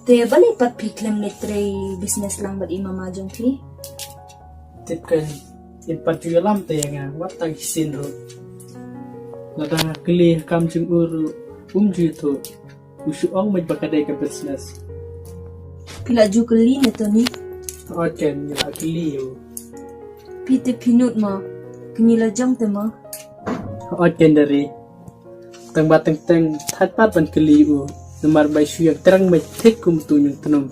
Te balik pat piklem litre business lang bad imama jong ti. Tipkan in patuyalam te yang watang hisin ro. Ladang keli kam jung uru juto. Usuong may bakadai ka business. Pila jukeli na to ni. Oke, nila keli yo. Pite pinut mo. Kenyila jong te mo. Oke dari tang batang tang tatpat ban keli u. Namar bay suyang terang may tek kum tunyong tenum.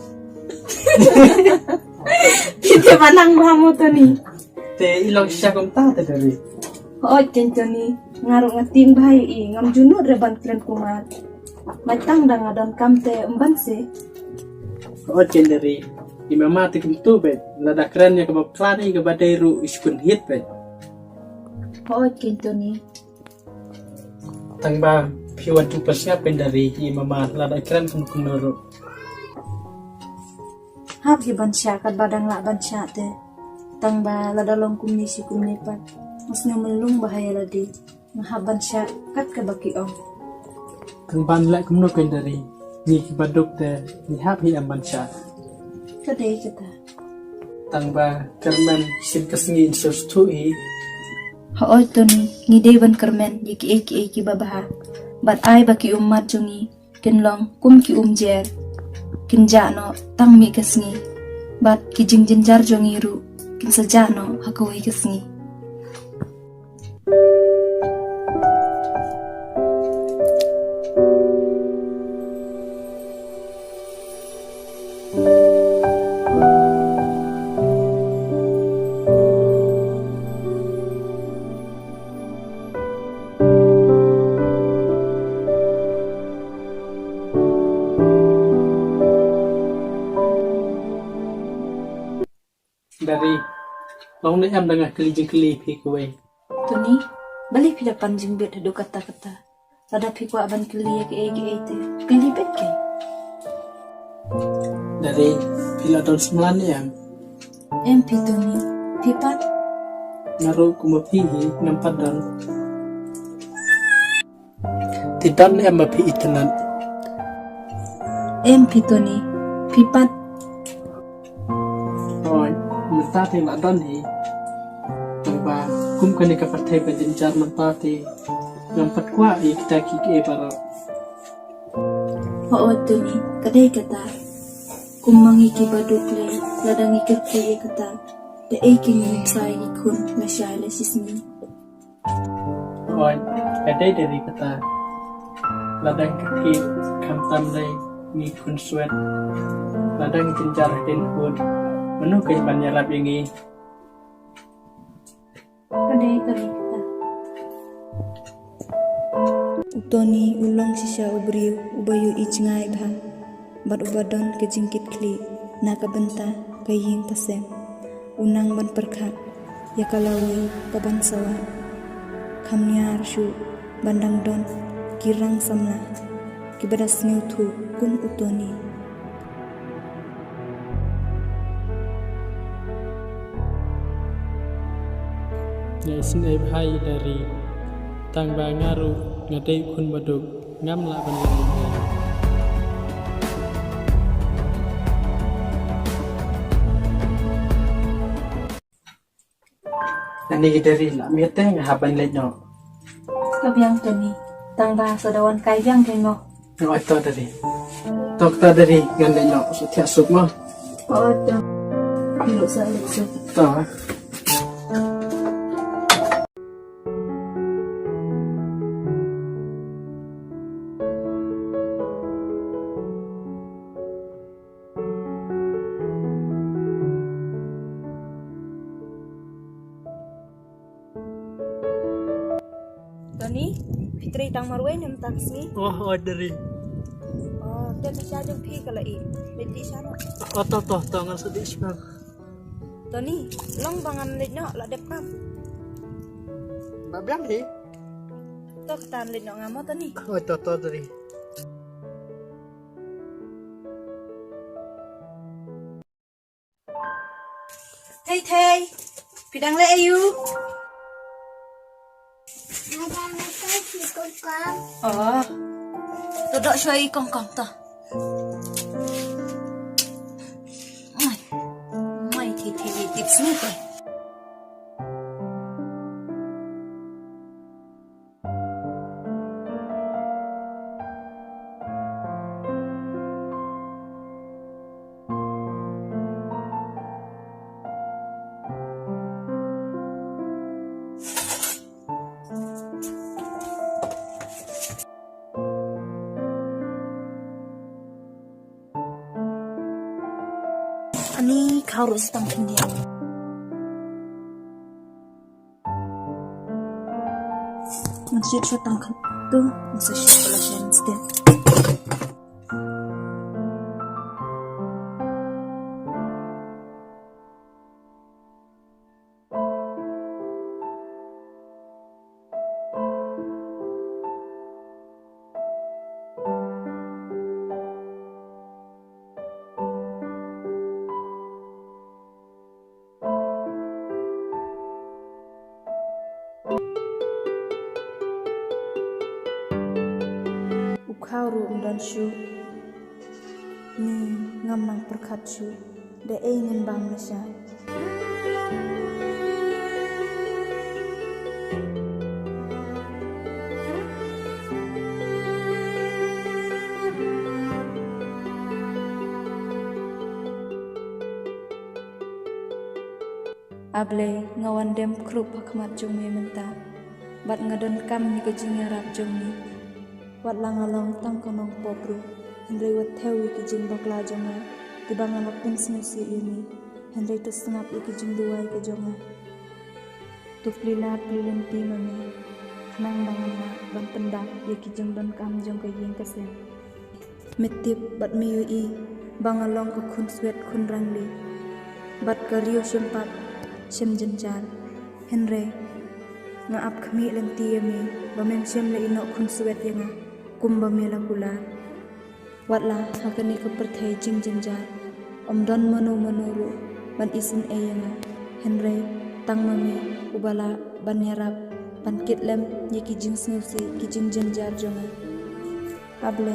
Pite manang mo to ni. Te ilong siya kum ta te dari. Oh, kento ni. Ngarok ngating bahay i. Ngam junod reban klen kumat. Matang dang adon kamte umban se. Oke dari imama te kum tu bet. Lada keren ya kebab klari kebadai ru iskun hit bet. Oh, kento ni. Tang ba piwan tu pasnya pen dari imama lada keren kum kunuru. Hap hi bansya kat badang lak bansya te. Tang ba ladalong kumni si kumni pat. Masnya melung bahaya ladi. Ngahap bansya kat ke baki om. Tang ban lek kum no pen dari. Ni kibaduk te ni hap hi amban sya. Kadai kata. Tang ba kerman sin kesngi insus tu i. Hooi to ni. Ngidei ban kermen yiki eki babaha. Bat ay baki umat jongi. Kinlong kum ki jer. Kinjano tang mi kesngi. Bat kijing jenjar jongi ru. Kin sejano hakawai kesngi. Dari long ni am dengah keli pi kuwe. To ni. Balik pila panjing bet hadu kata-kata. Pada piku aban keli ya ke te. Keli bet ke. Dari pila tahun 9 yang MP to ni. Pipat. naruh kumapihi ng padan. Tidan ni am mapi itanan. MP to ni. Pipat. Rồi, mình ta thì là đơn thì tầng ba cũng cần cái phát thầy về dân chăn mình ta thì làm phát qua ý kita kiki para Hooi to ni. Kadai kata. Kumangi ki baduk le. Ladang ikir kaya kata. Da aiking yung say ikun na siya la sismi. rồi ở đây để kata ladang kaki kam tam đây ni kun sweat ladang jenjar den kun menu kay banyarap ingi Kadai kata. Utoni ulong sisya ubriu ubayu icngai bha. Bad ubadon ke jingkit kli. Nakabenta kaying pasem. Unang ban perkat. Yakalawi kaban sawa. Kamniar shu bandang don kirang samna. Kibadas ngutu kum utoni. ya sin ai bhai dari tang ba ngaru ngadai kun baduk ngam la ban lai Ani dari nak miete ngahaban lek no. Kabyang Tony, tang bahasa dawan kabyang kengo. No ito dari. Dokter dari ganda no setiap sup mo. Oh, dah. Pilih saya leksu. To. Tony, Fitri tang marway nem taksi. Oh dari. Oh, dia bisa jumpa kalau i. Leti sana. To ngal sedih sebab. Tony, long bangan leti no la depam. Babiang hi. To ketan leti no ngamo Tony. Oh to dari. Hey, pidang le ayu. Ada apa sih kok? Oh, to dok syai kong to. Mai thì tips ni tu. Ani kau harus tang dia. Masih tang tu, masih pelajaran step. Kau rum dan syu ni ngamang perkat syu de ingin bang mesya able ngawan dem krup hakmat jung me menta bat ngadon kam ni kejing arab jung ni wat langalong tang konong popru henry wat thewi ki jing bakla jonga di bangan wat pin snusi ini henry to sengap ki jing duai ke jonga tu plilat prilenti mami khnang bangan na ban pendak ye ki jing don kam jong ke ying kesen metip bat miyu i bangalong ka khun swet khun rangli bat ka rio sempat sem jenjar henry ngaap khmi lenti yami bamem sem le ino khun swet yanga kumba mela kula watla hakani ka perthai jing jenjar omdon manu ru ban isin eyanga henry tang mami ubala ban yarap ban kitlem yeki jing snusi ki jing jenjar jonga able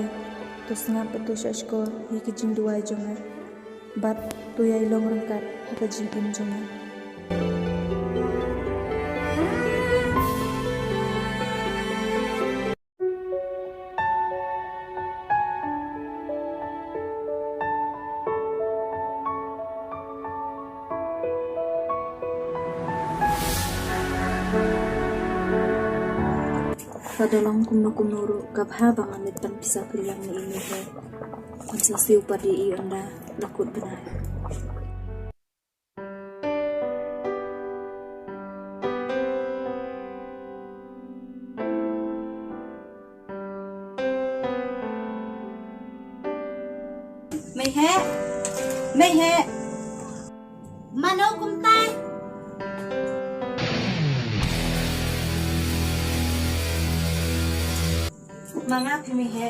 to snap to shashkor yeki jing duai jonga bat to yai long rangkat haka jing im jonga Padolong kumno kabha bangan pan pisah priang ni ini he konsasiu padi i anda lakut benar Mei he Mano kumtai. mangap mi he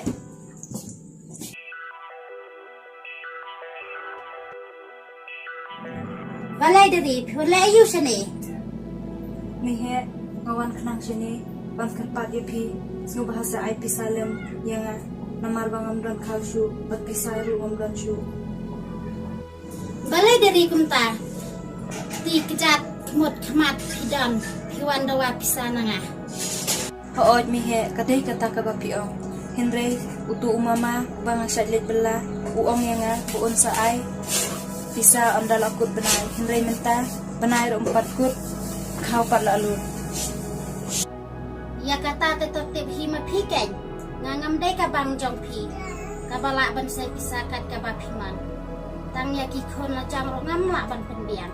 Walai dari walai ayu sini. mi he ngawan kenang sini ban kerpat pi snu bahasa ai pisalem yang namar bangam dan kalsu bat pisaru om dan syu Walai dari kumta. Ti kejat หมดขมัดพี่ดอนพี่วันดาวาพิสานัง Hooj mi he kadeh kata ka bapi ong. Henry utu umama bang syadlet bela uong yang buon sa ai. Pisa amdal akut benai. Henry menta benai ro 4 kut kau pat lalu. Ya kata tetap hima piken ngangam dai ka bang jong pi ka bala ban sai pisakat ka bapiman tang ya ki khon la chang ro ngam la ban pendiam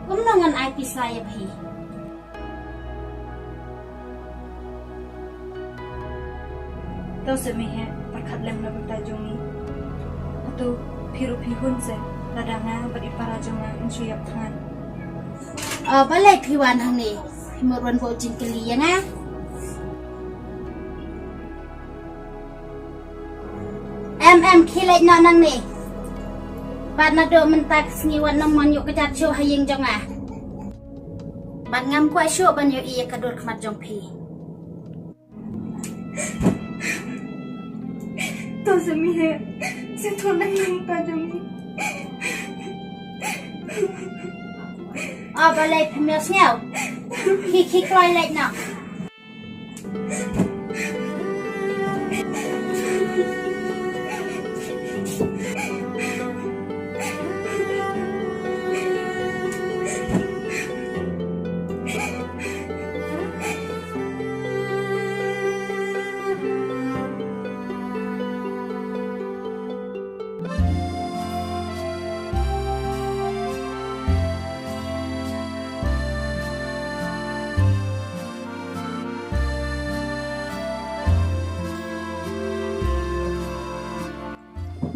kum nongan ai pisaya pi Tau se mi he perkat lem na benta jongi. Atu phiru phihun se ladanga badi para jonga insuyap than. balai pi wan hang ni himurwan bo jing keli ya nga em khilai na nang ni ban na do mentak sngiwan nam man yu kajat sho haying jonga ban ngam kwa sho ban yu iya kador khmat jong pi Tau se mi he se thon na ta jongi. balai pi mel sngiao ki kloi lek na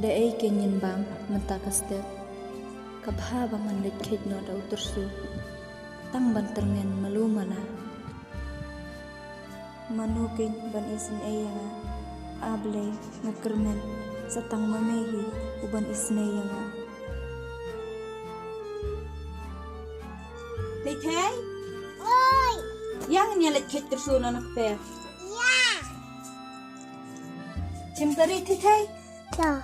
Da ai kenyin bang menta kastet. Kabha bangan lek khet no da utursu. Tang ban termen malu mana. Manukin ban isin ayanga. Able ngakermen satang mamehi uban isne yanga. Lekhay? oi Yang nya lek khet tersu na nakpe. ya Cimtari tithay? ya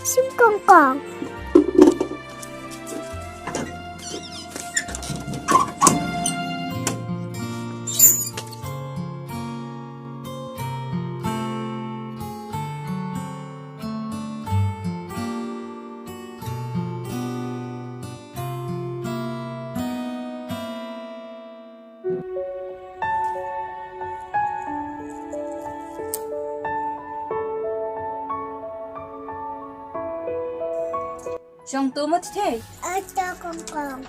sim kong kong Jong tu mo tithay? ada kong kong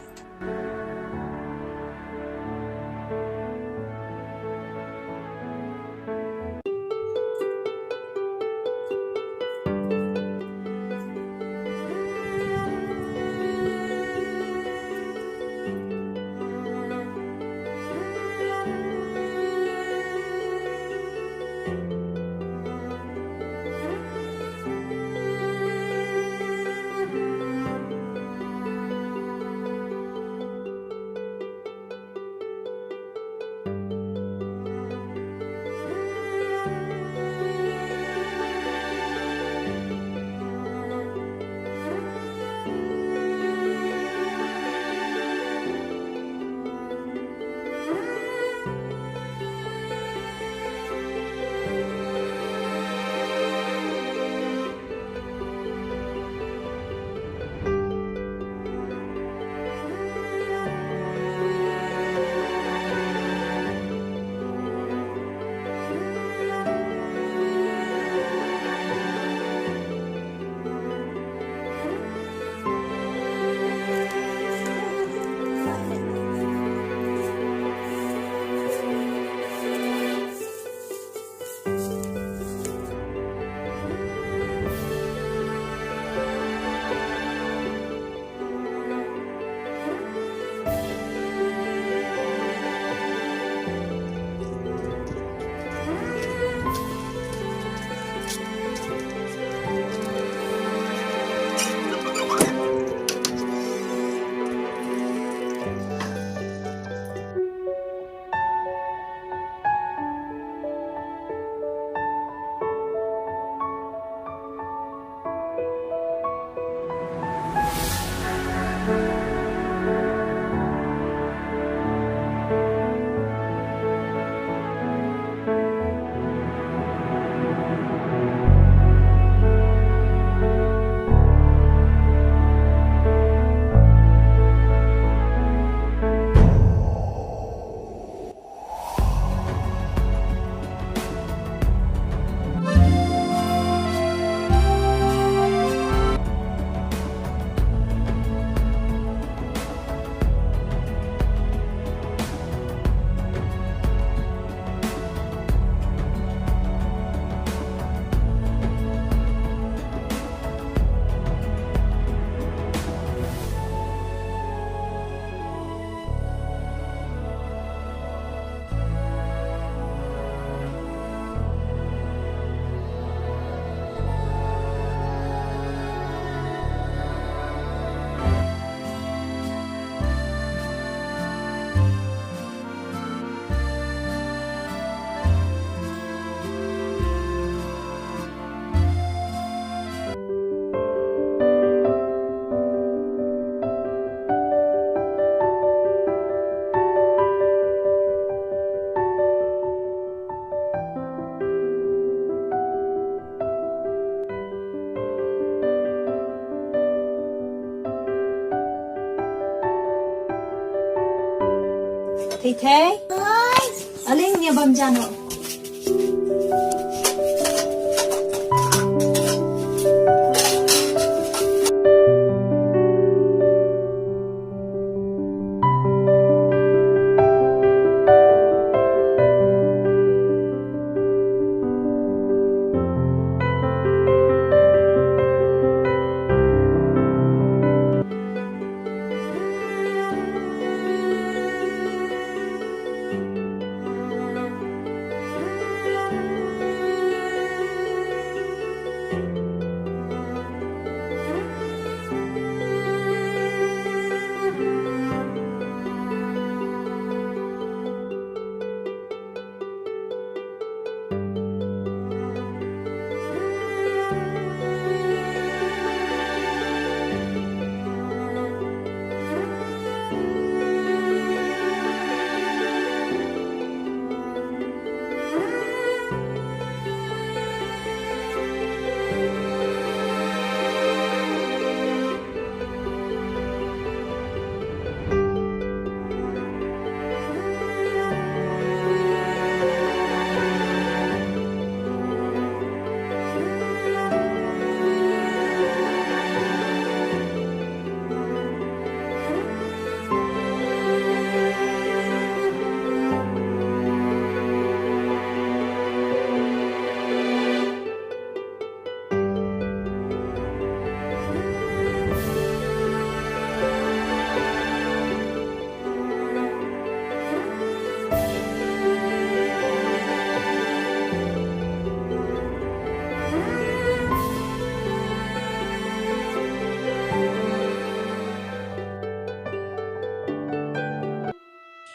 Tite, Ôi, aling niya bam jano.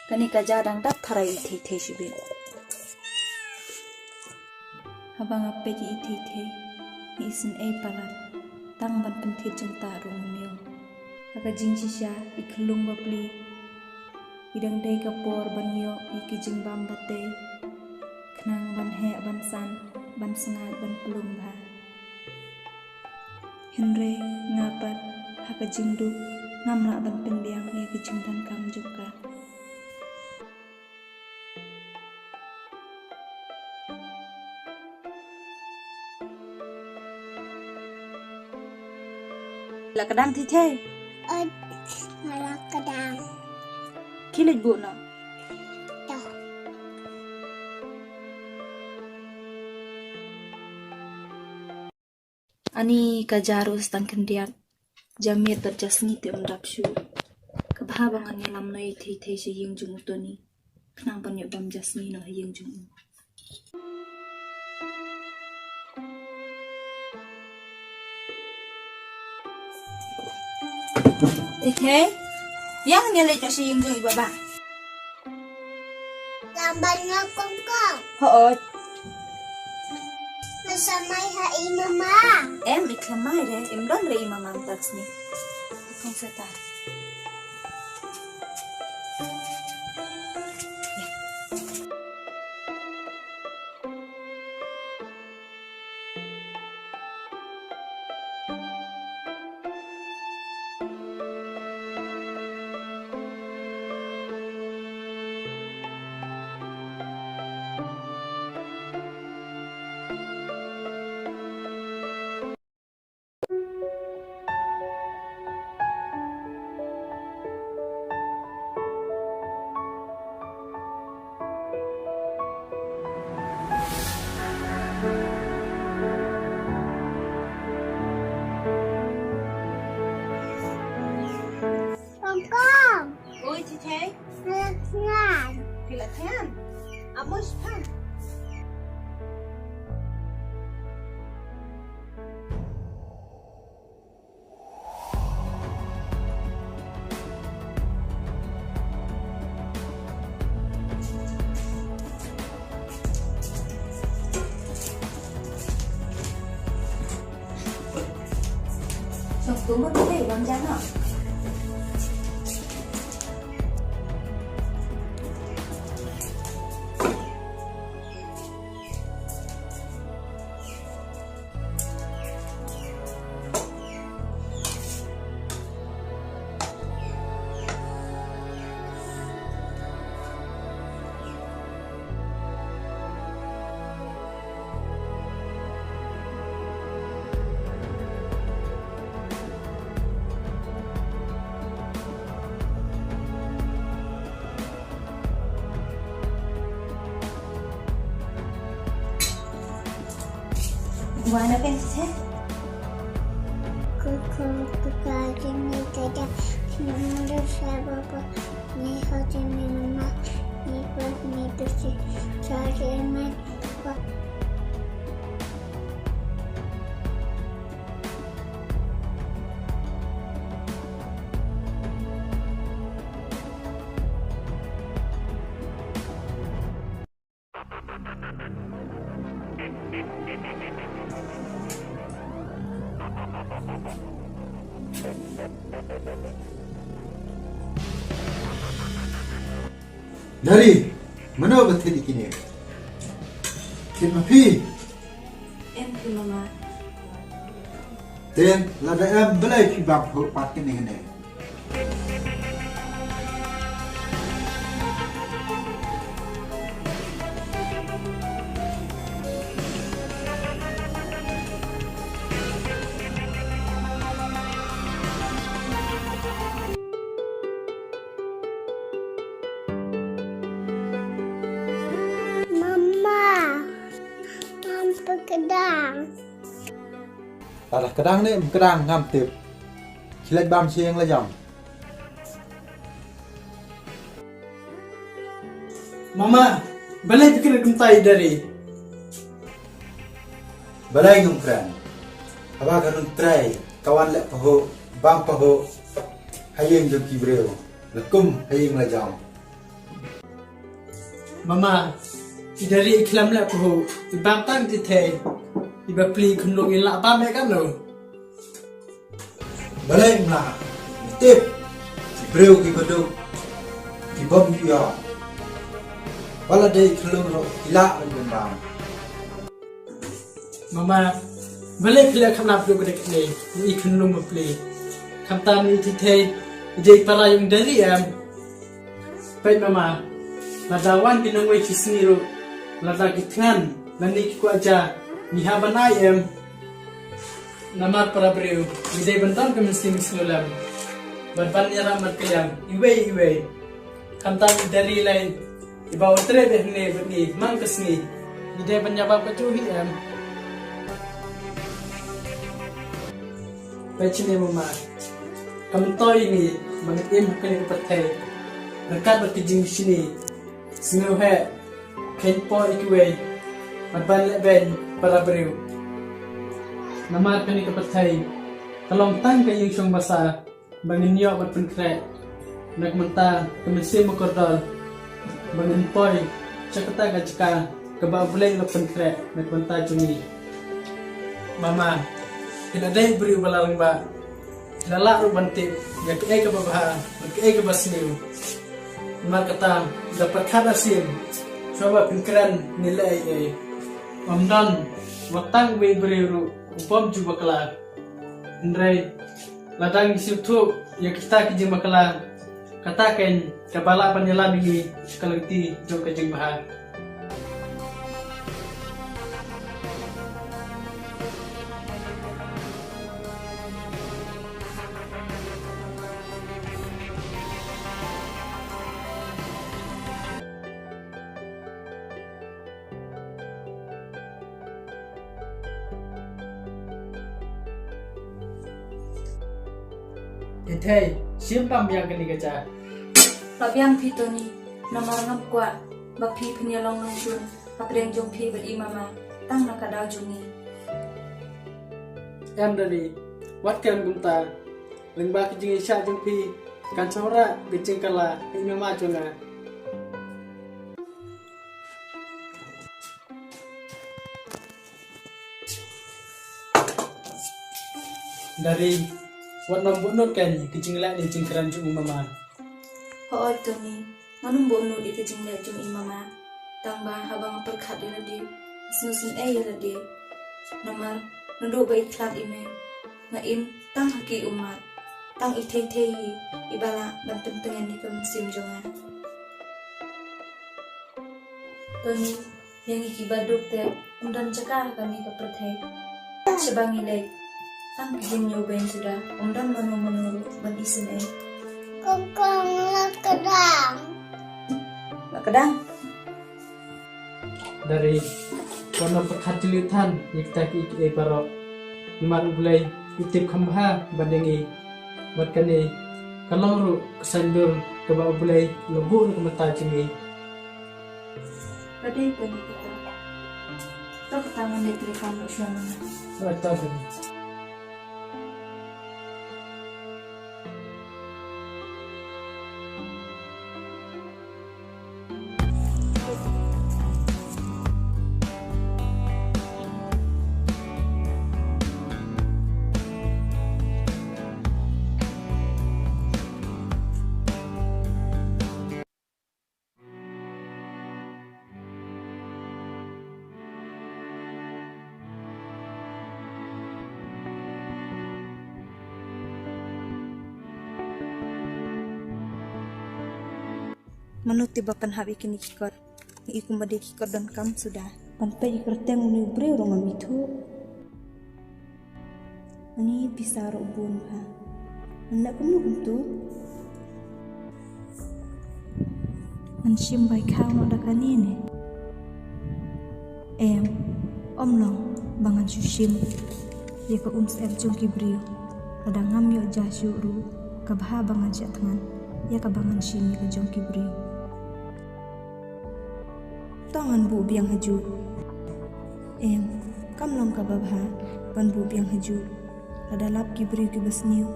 Kani ka jadang dat tharai Tite shibil. Habang apegi itite, ni isin ay palat, tang ban pentit jeng tarung myo. Haka jing sisya iklung babli, idang day kapor ban yo ikijing bambate, knang ban he ban san, ban sengat ban pelung ba. Henry ngapat, haka jing du, ngamla ban pendiang ikijing dan kam juga. La kadang Tite, ôi, malah kedang. kilit bu no. Tuh, Ani kajarus tang kendiat, jamir terjasni ti umdap shu. Kebahabangan nyelam no Tite si ying jung utoni. Kenang panyo bam jasni no ying jung. Tite, yang nyelit no si ying jung ibaba. lambannya kongkong. Hoot, Nasamay hai mama. em iklamay re, imdon re imamang tax ni. Kung sa ta. Kongkong. Oi, Tite, Ngelaknyan. pilatihan. Amos pa. Sok tunggu deh, bang Jana. Buat apa yang sih? Kuku tukar jenis gajah Semua siapa Ni hati ni mama Ni buat ni bersih Cari emak Dari mana betul kini? Kita pi, Em pi mama. dan lada em belai pi bang hok pakai ni ni. Mama Mampu kedang Lada kedang ni kedang ngam tip. Kilat bam siang lah jam. Mama, balai pikir kuntai dari. Balai ngum kran. Abah kanun try kawan lek paho bang paho hayeng jo kibreo. Lekum hayeng lah jam. Mama, dari iklam lah puhu, ibang tang titay, iba pli kunlong ila apa mereka lo. Balai mlah. Tip. Kibreo ki kodo. Kibom ya. Wala day kelung ro ila bang. Mama, balai pli akan nak duduk ni, ni kunlong pli. Kamtam ni titay, ijay para yung dari Baik mama, ladawan pinangway kisniru, lada kitngan, lani ko aja, nihabanay namar para beriu, ijay bantam kami sinulam. Berban nyara markayam, iwe. Kamtam dari lain, ibaw tre behne berni, mangkas ni, ijay banyabab kacuhi Baik ni mama, kamtoy ni, mangitim bukan patay. Dekat berkejing sini, semua kain po ikiwe, berban leben para beriu. Nama kani kapatay, kalong tang kayong siyang basa, bangin niyo berpenkret, nagmanta kemensi makordol, bangin poy, cakata kacika, kababulay berpenkret, nagmanta cumi. Mama, kinadai beriu balalang ba, lalak rubantik, gaki kababaha, gaki kabasniu. Kata dapat kadasin coba pikiran nilai omdan watang we beriru upam juba kala ndrai ladang situ ya kita kijing makala katakan kabala panyalam ini sekalati jong kajing bahar Ithai, simpam yang kini kaca. Labiang pito ni, nomor ngap kuat, bapi penyelong nungsun, apreng jong pi beri mama, tang nakadau jungi. Dari, wat kem gumta, lengba kijing isya jong pi, kan sora gejeng kala, ini mama jonga. Dari, wat nombok kan kijing lak ni jingkran jong mama. Ho to ni, manum bonu di kejing le jong mama, tang ba habang perkat di ladi, snusin ladi, nomor nudu baik klab ime, ngaim tang haki umat, tang ithei ibala bantem tengen di kemusim jonga. Toni yang ikibaduk te undan cakar kami ke perthai, sebangi lek. Tang kijing nyobain sudah, undan manu ban isen Kokong lakedang Makedang. Dari warna perkat jelitan ikta ki barok nimar ulai itip khamha badengi batkani kalau ru kesandur ke ba ulai lebu ke mata jengi Badai ko ni kita. To katangan ni trika no siya mga. Ata kan Manut tiba panhabi kini kikot. Ikum badi kikot dan kam sudah. Panpai ikerteng uni ubre orang itu. Ani bisa robun ha. Anda kamu untuk. Anshim baik kau nak dakani ni. Om long bangan sushim. Ya ka em jong kibriu. Kadang ngam yo jasuru. Kabha bangan jatngan. Ya ka bangan shim ya ka jong kibriu. Tangan bu biang haju. Kam long ka babha pan bu biang haju. Ada lap kibriu ki basniu.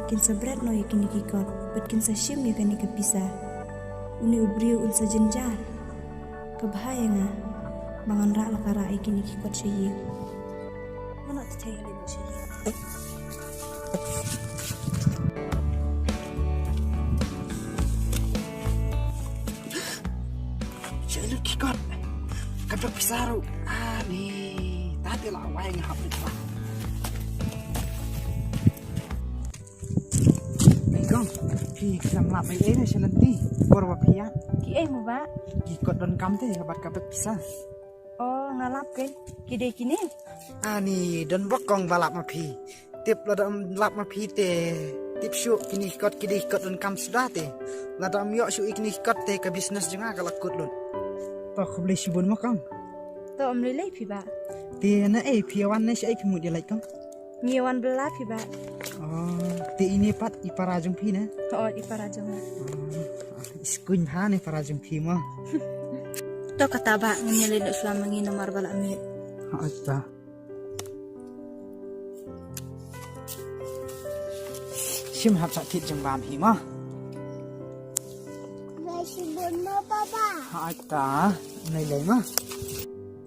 Kin sabret no yakini kikot. Bet kin sa shim yakini kapisa. Uni ubriu unsa jenjar. Kabhaya nga. Bangan ra lakara yakini kikot syayi. Mana tayang lebo syayi. Syalu kikot kapag pisaru ani tati lah away nga hapit pa Ikaw, kisam lap ay na siya nanti Borwa piya Ki mo ba? Kikot don kamte kapag pisah Oh, ngalap ke? Kide kini? Ani don bokong balap mapi Tip ladam lap mapi te Tip syuk kini kikot don kam sudah te Ladam yok syuk ikini kikot te ke bisnes jenga kalakut lun Pak aku beli sibun makam To om lele pi ba? Ti na piawan na siya pimut dia like kang Ngiwan bela pi ba? Oh, ti ini pat iparajung pi na Oh, iparajong. Iskuin ha ni parajung pi mo To kata ba nganyalin selama ngi nomor bala amit. Ata Sim hap sakit jeng bam hi mo Sibun mo, Papa. Ata nai lai mo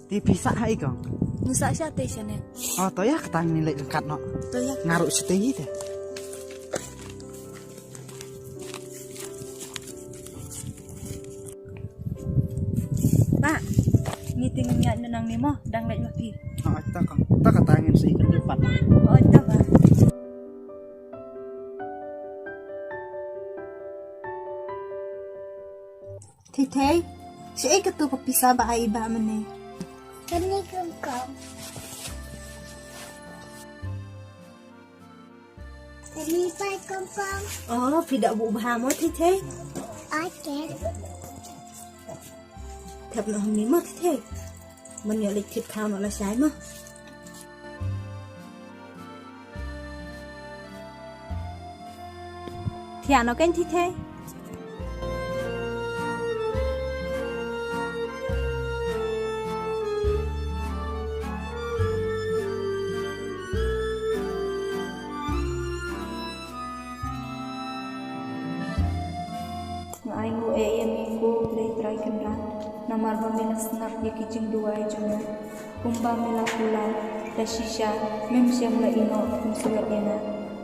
Ti pisa hai kang Nusa siya te siya ne. Oh to ya katang ni lai dekat no To ya. Ngaruh setegi te Ba, ngiting niya nanang nimo dang lay mapi. Ata kang ta katangin sa ikan depan Oh, ita ba? Titay, siya ay katu papisa ba ay iba man eh. Kani kangkong. Kani pa kangkong. Oh, pida buubah mo, Titay. Okay. Thập nó hồng ní mất thế. Mình nhớ lịch thịt khao nó là sai mà. Thì nó kén thi thế. Ngai ngu minggu tray kenrat namar pamela snap ya kijing dua jona kumba mela pulau da shisha mem siam la ino kum surat yana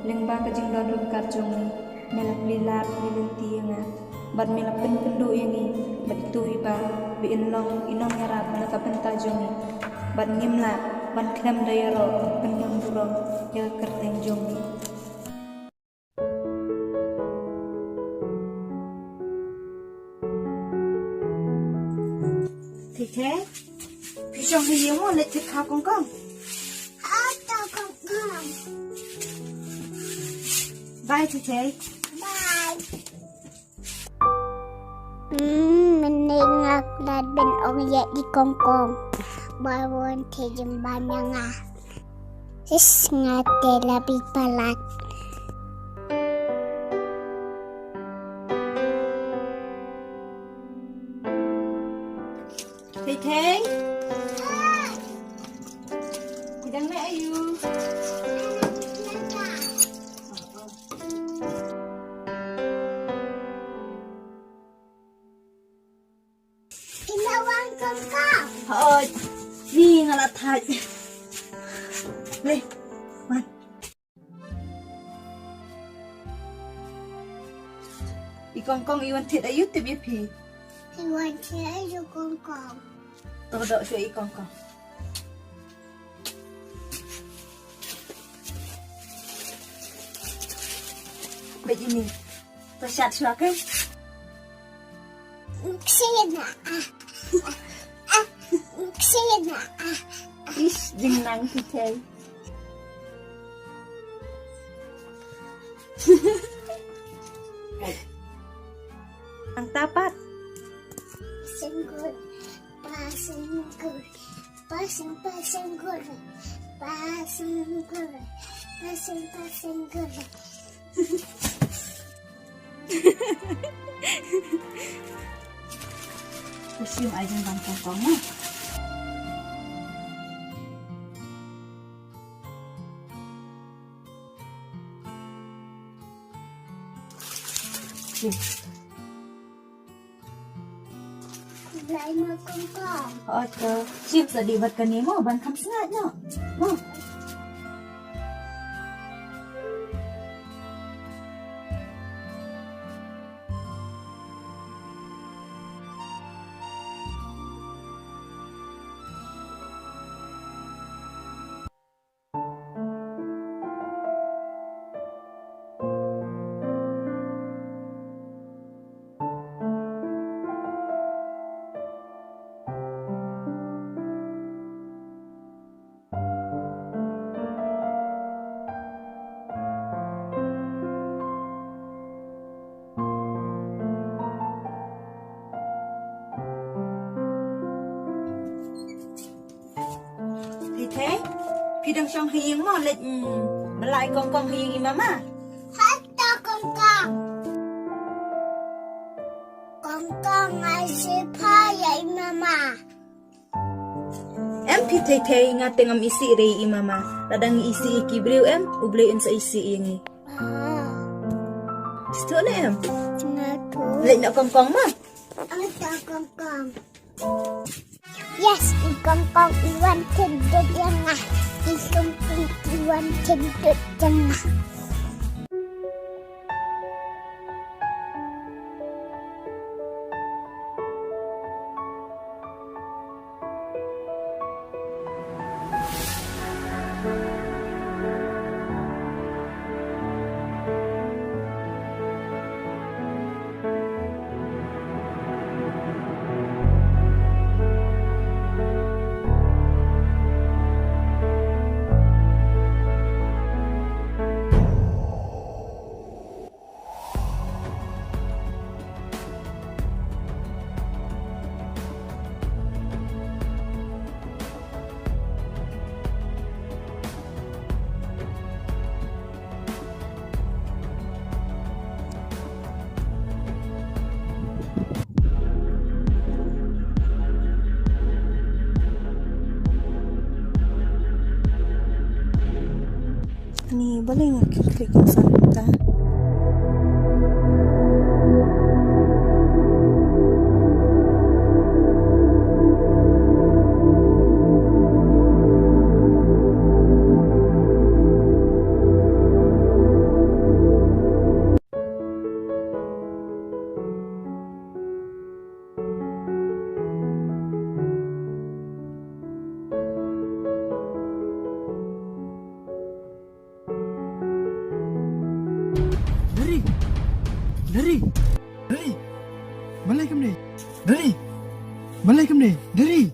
lengba kijing don rungkar jongi mela lilat lilunti yana bad mela pendu yani bad itu iba bi inlong inong yarap mela kapenta jongi bad ngimla ban klem dayaro penyang durong ya kerteng jongi Thế Phía trong cái yếu mà lại thịt khao con con. Ata kangkong. Bye Thế Bye. Mình đi ngạc là bên ông dạy đi con. bawon te jembanya nga. Sis nga te labing palat. Thầy Thế Thì đang mẹ ayu Inawang kong ka. Thôi Vì nga là thật Lên Mặt Ikong iwan thiệt ayu tiếp biết phì Iwan te ayu kong kong. Tôi đợi cho ikong Begini Tôi sạch xóa cái Sina. Sina. Ish dừng nắng thì thế Ang tapat Pasanggur. Pasanggur. Pasanggur. Pasanggur. Pasanggur. Tôi siêu ai dân bằng con á Lại mà kong kong. Oke, siap tadi buat kan mau ban kam sengat no. Mau. Thì thế, phi đang trong hiên mà lệnh mà lại con hiên mama. Hatta kong kong. Kong kong ay si payay mama. Em phi thế nga tengam isi re mama. Ladang isi kibriu em ublein sa isi ini. Situ na em. Nato. Lệnh na con ma. Hatta kong kong. Yes, ikong kong iwan tindot yang nga. Ikong kong iwan tindot yang nga. Ni boleh nggak klik yang sana? Dari Balik ni Dari Balik ni Dari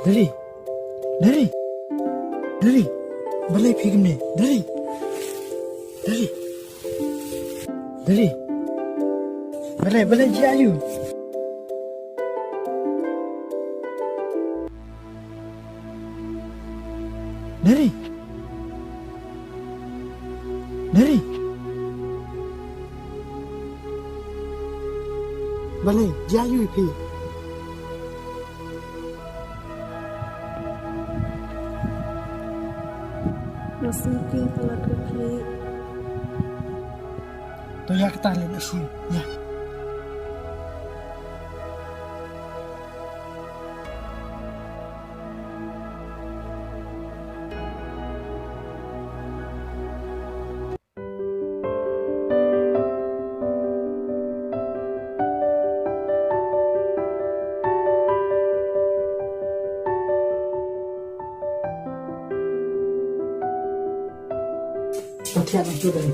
Dari, balai pergi ni, dari, balai jayu. Dari, balai jayu pergi. Masih ping pelat kekli. Tu ya kita lihat sih, ya. Tu tiap itu dari.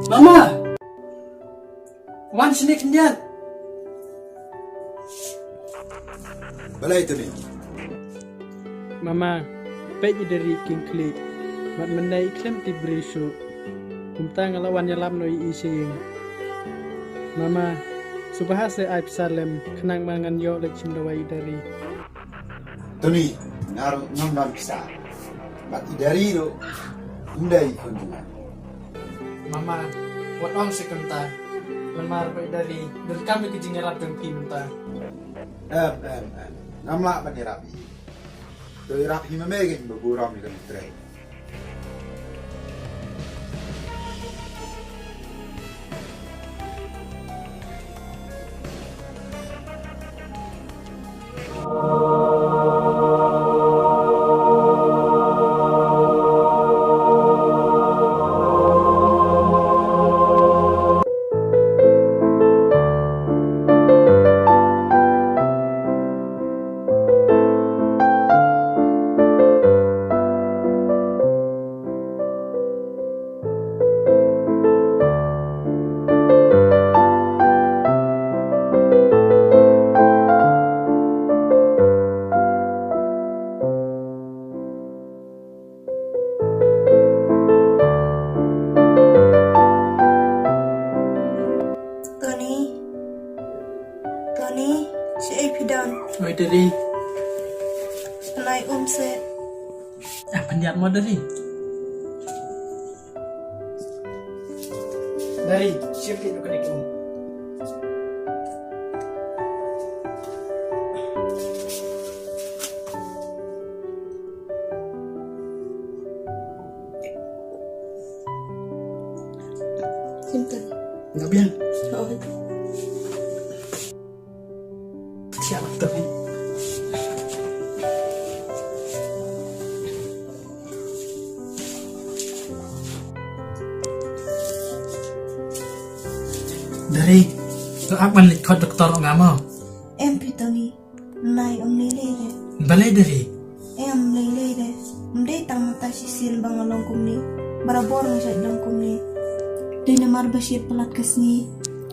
Mama, wan sini kenyan. Balai itu ni. Mama, pej dari King Clip. Mat mendai iklim ti berisu. Kumta ngelawan nyelam no ising. Mama, subahase aib salem kenang mangan yo lek cimdawai dari. Tuni, naruh ngam bisa. Mati dari itu, indai kunjungan. Mama, wat ong sekenta. Lemar pej dari kami kejing nyelap dan pinta. Namla bani rapi. Tu rapi memegin berburam di dalam tray. Tony, si ay pidan. Oi dari, Anay se. penjat mo dari. Dari, siap kita ke dikum. Simpan. Enggak biar. Oh, itu. Siapa tapi? Dari, lo apa nih kau dokter nggak mau? Em pi Tony, nay lele re. Balai dari, Em lele re. Mde tang mata sisil bang along kumni. Barabor na siya dong kumni. Di namar basir pelat kesni.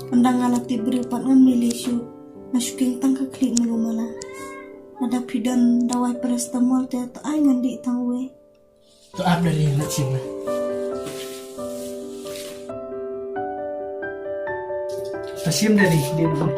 Undang alat diberi upat ngam nilisyu. Masukin tang keklik melumala. Ada pidan dawai paracetamol te to ay ngandi tangwe. lo apa dari nak cina? Pasim dari di rumah.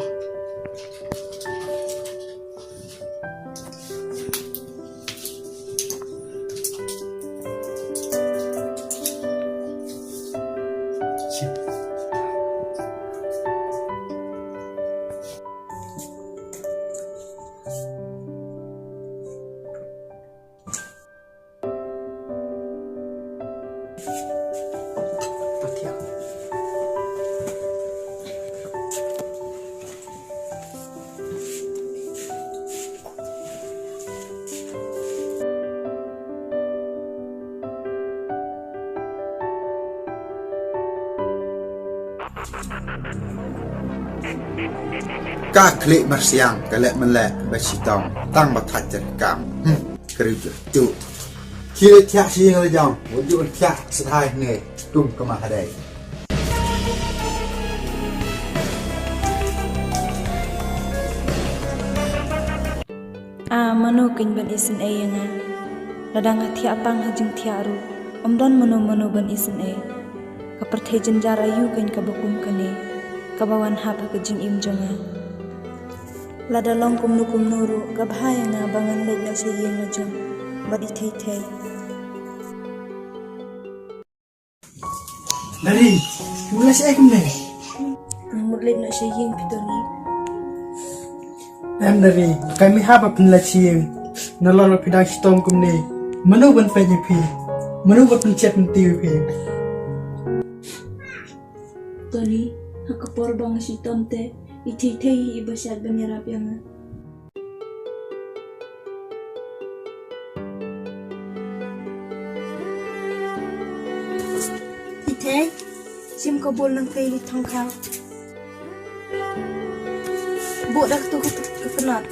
Các klik bersiang kelek melek bersitong tang batat jerkam kerja tu kira tiak siang le jang wujud tiak setai ne tum kemah hadai Mano keng ban isin e yanga ladang thia pang hajung thia ru omdon mano ban isin e kaperthai jenjar ayu keng kabakum kane kabawan hap ka jing im jonga lada long kum ru kabhaya nga bangan lej na sa yeng na jong bat ithei thei Dari, mula si Ekim ne. mut lej na sa yeng pitoni Em dari, kami haba penla chieng. Nalala pidang sitom kum ne. Manu ban fe pi. Manu ban pencet mentiu pi. Tony hakapor bang si tomte ithei thei ibasat banyarap yanga Ithei, sim ko bol nang kay litong ka. Budak tu kepenat.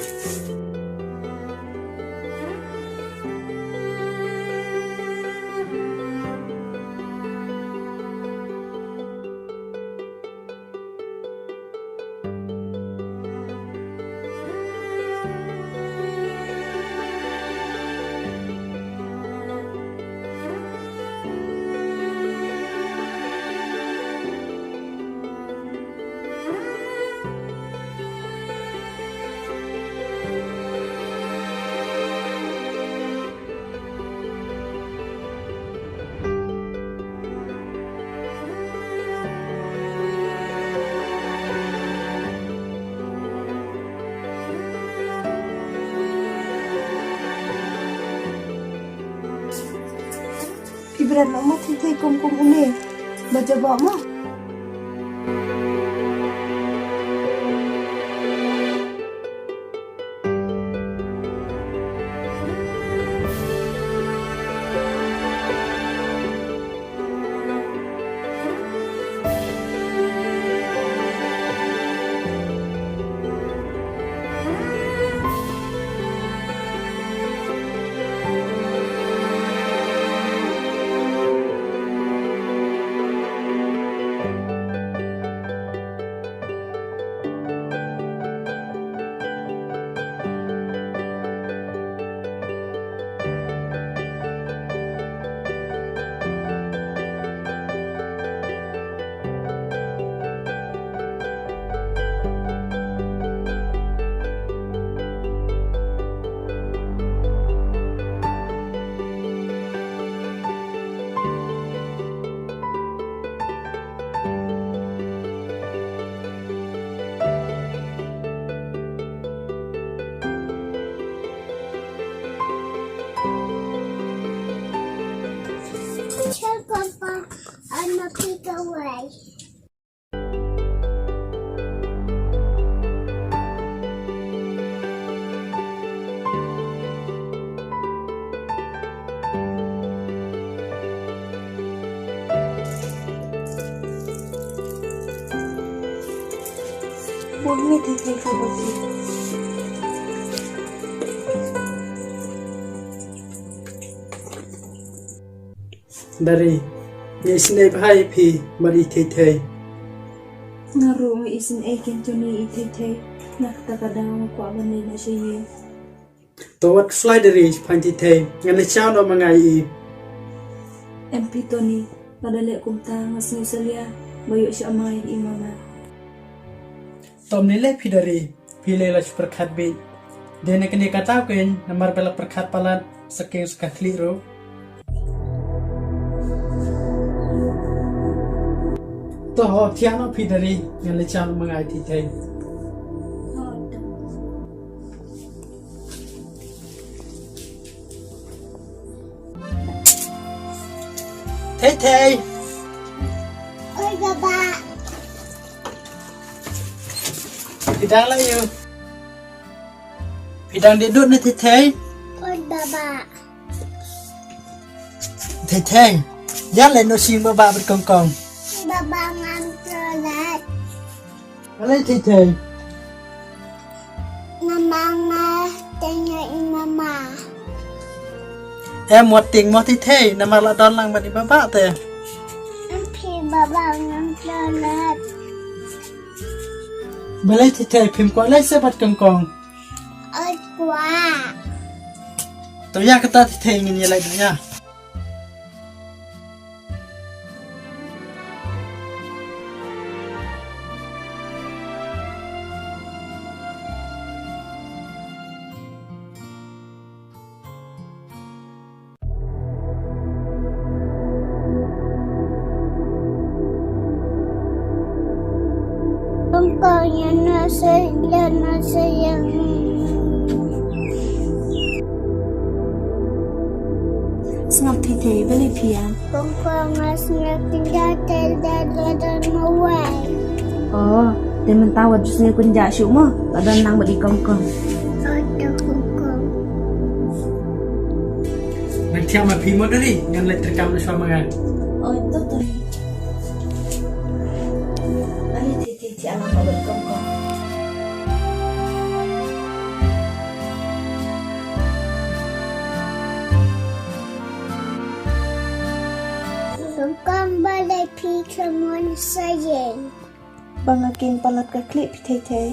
Ibarat nama thei kum une. Baca bawa mah. Tell Papa I'm a pick away. Bumi thei ka basi Dari, ni sinai bahai pi mari thei. ngaru ngi isin e ken Tony ithei thei nak ta kadang ko abani na sa yeng Tawat fly dari panti thei. Ngan le chao no mangai i. MP Tony padale kum ta ngasni salia bayo siya mai imama Tom ni le pi dari. Pi le la perkhat bi. Dene kene kata ken namar bela perkhat palat saking sakatli ro. Toh tiano pi dari ngan le chao no mangai ti thei. Thei. Oi Baba. Pidang lah you. Pidang dia duduk ni thei. Oi Baba. Thei. Yang lain no sing baba berkongkong. Baba nganter toilet. Balai Tete. Mama tanyain mama. Em một tiếng một thì thế nằm là đón lăng bật đi bà bạ tè. Auntie baba nang toilet. Balai Tete phim quá lấy xe bật cong cong. Ơi quá. Tôi ya kata thì thế nhìn lại được nha. Con nhà nó sẽ lên nó sẽ dần. Sengap Tete balai piang. Con nó sẽ tinggal dan mawai. Oh, dan mentawat jusnya kunja syuk mo. Ladan nang badi kongkong. Ada con. Nang tiap ma phi mo dari ngan lai terkam na shwa mangan. Oi toto. Balai Tete ci alam bad kongkong. Con balai pi kemun sayang. Bangakin palat ka klip Tete.